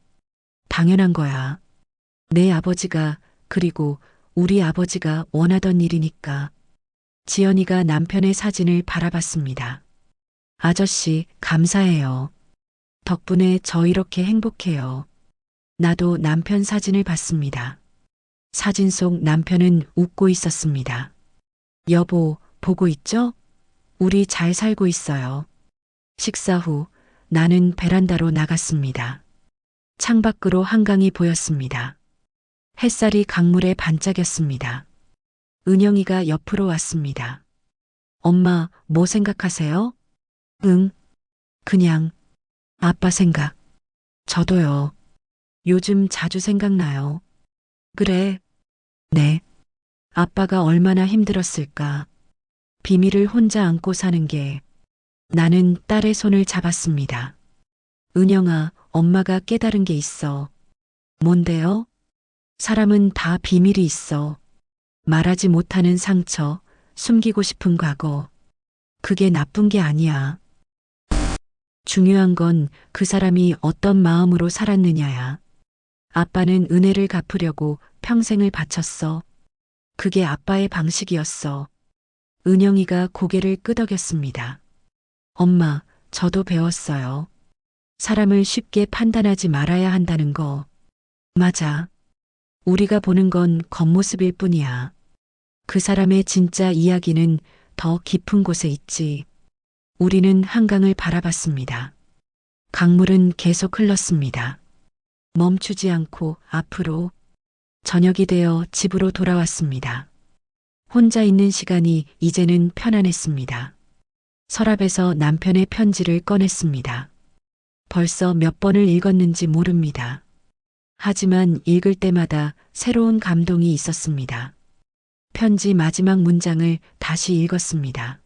S5: 당연한 거야. 내 아버지가 그리고 우리 아버지가 원하던 일이니까. 지연이가 남편의 사진을 바라봤습니다. 아저씨, 감사해요. 덕분에 저 이렇게 행복해요. 나도 남편 사진을 봤습니다. 사진 속 남편은 웃고 있었습니다. 여보, 보고 있죠? 우리 잘 살고 있어요. 식사 후 나는 베란다로 나갔습니다. 창밖으로 한강이 보였습니다. 햇살이 강물에 반짝였습니다. 은영이가 옆으로 왔습니다. 엄마, 뭐 생각하세요? 응, 그냥 아빠 생각. 저도요. 요즘 자주 생각나요. 그래. 네. 아빠가 얼마나 힘들었을까. 비밀을 혼자 안고 사는 게. 나는 딸의 손을 잡았습니다. 은영아, 엄마가 깨달은 게 있어. 뭔데요? 사람은 다 비밀이 있어. 말하지 못하는 상처, 숨기고 싶은 과거. 그게 나쁜 게 아니야. 중요한 건 그 사람이 어떤 마음으로 살았느냐야. 아빠는 은혜를 갚으려고 평생을 바쳤어. 그게 아빠의 방식이었어. 은영이가 고개를 끄덕였습니다. 엄마, 저도 배웠어요. 사람을 쉽게 판단하지 말아야 한다는 거. 맞아. 우리가 보는 건 겉모습일 뿐이야. 그 사람의 진짜 이야기는 더 깊은 곳에 있지. 우리는 한강을 바라봤습니다. 강물은 계속 흘렀습니다. 멈추지 않고 앞으로. 저녁이 되어 집으로 돌아왔습니다. 혼자 있는 시간이 이제는 편안했습니다. 서랍에서 남편의 편지를 꺼냈습니다. 벌써 몇 번을 읽었는지 모릅니다. 하지만 읽을 때마다 새로운 감동이 있었습니다. 편지 마지막 문장을 다시 읽었습니다.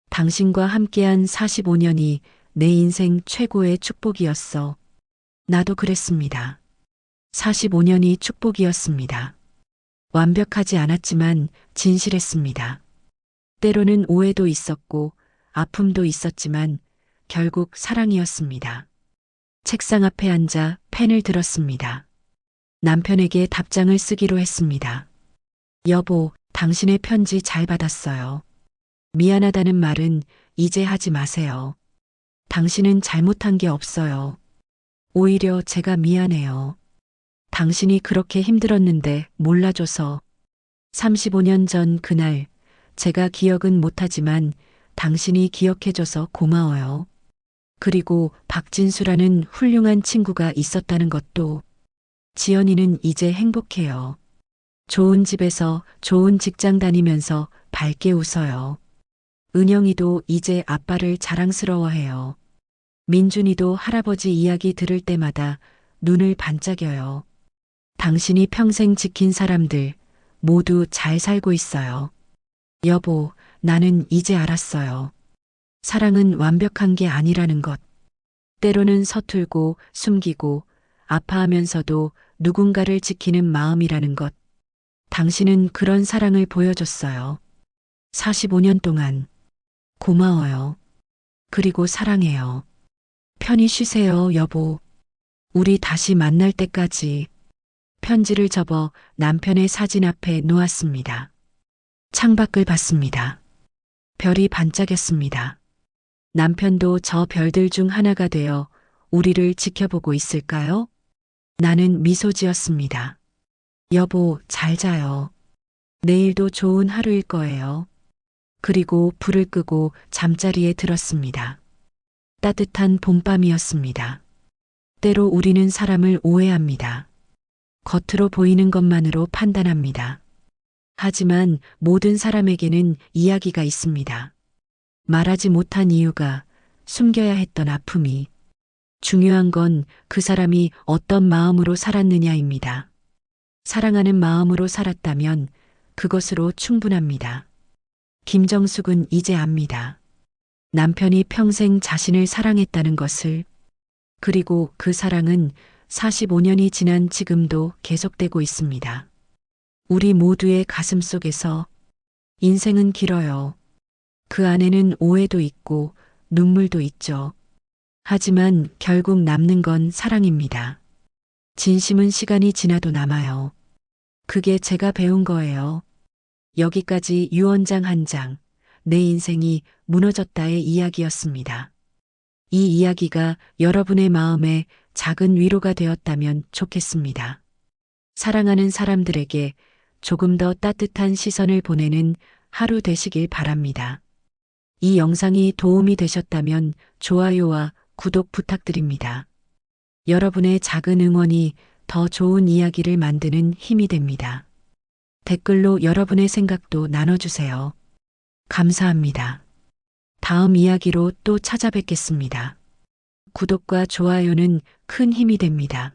S5: 당신과 함께한 45년이 내 인생 최고의 축복이었어. 나도 그랬습니다. 45년이 축복이었습니다. 완벽하지 않았지만 진실했습니다. 때로는 오해도 있었고 아픔도 있었지만 결국 사랑이었습니다. 책상 앞에 앉아 펜을 들었습니다. 남편에게 답장을 쓰기로 했습니다. 여보, 당신의 편지 잘 받았어요. 미안하다는 말은 이제 하지 마세요. 당신은 잘못한 게 없어요. 오히려 제가 미안해요. 당신이 그렇게 힘들었는데 몰라줘서. 35년 전 그날, 제가 기억은 못하지만 당신이 기억해줘서 고마워요. 그리고 박진수라는 훌륭한 친구가 있었다는 것도. 지연이는 이제 행복해요. 좋은 집에서 좋은 직장 다니면서 밝게 웃어요. 은영이도 이제 아빠를 자랑스러워해요. 민준이도 할아버지 이야기 들을 때마다 눈을 반짝여요. 당신이 평생 지킨 사람들 모두 잘 살고 있어요. 여보, 나는 이제 알았어요. 사랑은 완벽한 게 아니라는 것. 때로는 서툴고 숨기고 아파하면서도 누군가를 지키는 마음이라는 것. 당신은 그런 사랑을 보여줬어요. 45년 동안. 고마워요. 그리고 사랑해요. 편히 쉬세요, 여보. 우리 다시 만날 때까지. 편지를 접어 남편의 사진 앞에 놓았습니다. 창밖을 봤습니다. 별이 반짝였습니다. 남편도 저 별들 중 하나가 되어 우리를 지켜보고 있을까요? 나는 미소 지었습니다. 여보, 잘 자요. 내일도 좋은 하루일 거예요. 그리고 불을 끄고 잠자리에 들었습니다. 따뜻한 봄밤이었습니다. 때로 우리는 사람을 오해합니다. 겉으로 보이는 것만으로 판단합니다. 하지만 모든 사람에게는 이야기가 있습니다. 말하지 못한 이유가, 숨겨야 했던 아픔이. 중요한 건 그 사람이 어떤 마음으로 살았느냐입니다. 사랑하는 마음으로 살았다면 그것으로 충분합니다. 김정숙은 이제 압니다. 남편이 평생 자신을 사랑했다는 것을. 그리고 그 사랑은 45년이 지난 지금도 계속되고 있습니다. 우리 모두의 가슴 속에서. 인생은 길어요. 그 안에는 오해도 있고 눈물도 있죠. 하지만 결국 남는 건 사랑입니다. 진심은 시간이 지나도 남아요. 그게 제가 배운 거예요. 여기까지 유언장 한 장, 내 인생이 무너졌다의 이야기였습니다. 이 이야기가 여러분의 마음에 작은 위로가 되었다면 좋겠습니다. 사랑하는 사람들에게 조금 더 따뜻한 시선을 보내는 하루 되시길 바랍니다. 이 영상이 도움이 되셨다면 좋아요와 구독 부탁드립니다. 여러분의 작은 응원이 더 좋은 이야기를 만드는 힘이 됩니다. 댓글로 여러분의 생각도 나눠주세요. 감사합니다. 다음 이야기로 또 찾아뵙겠습니다. 구독과 좋아요는 큰 힘이 됩니다.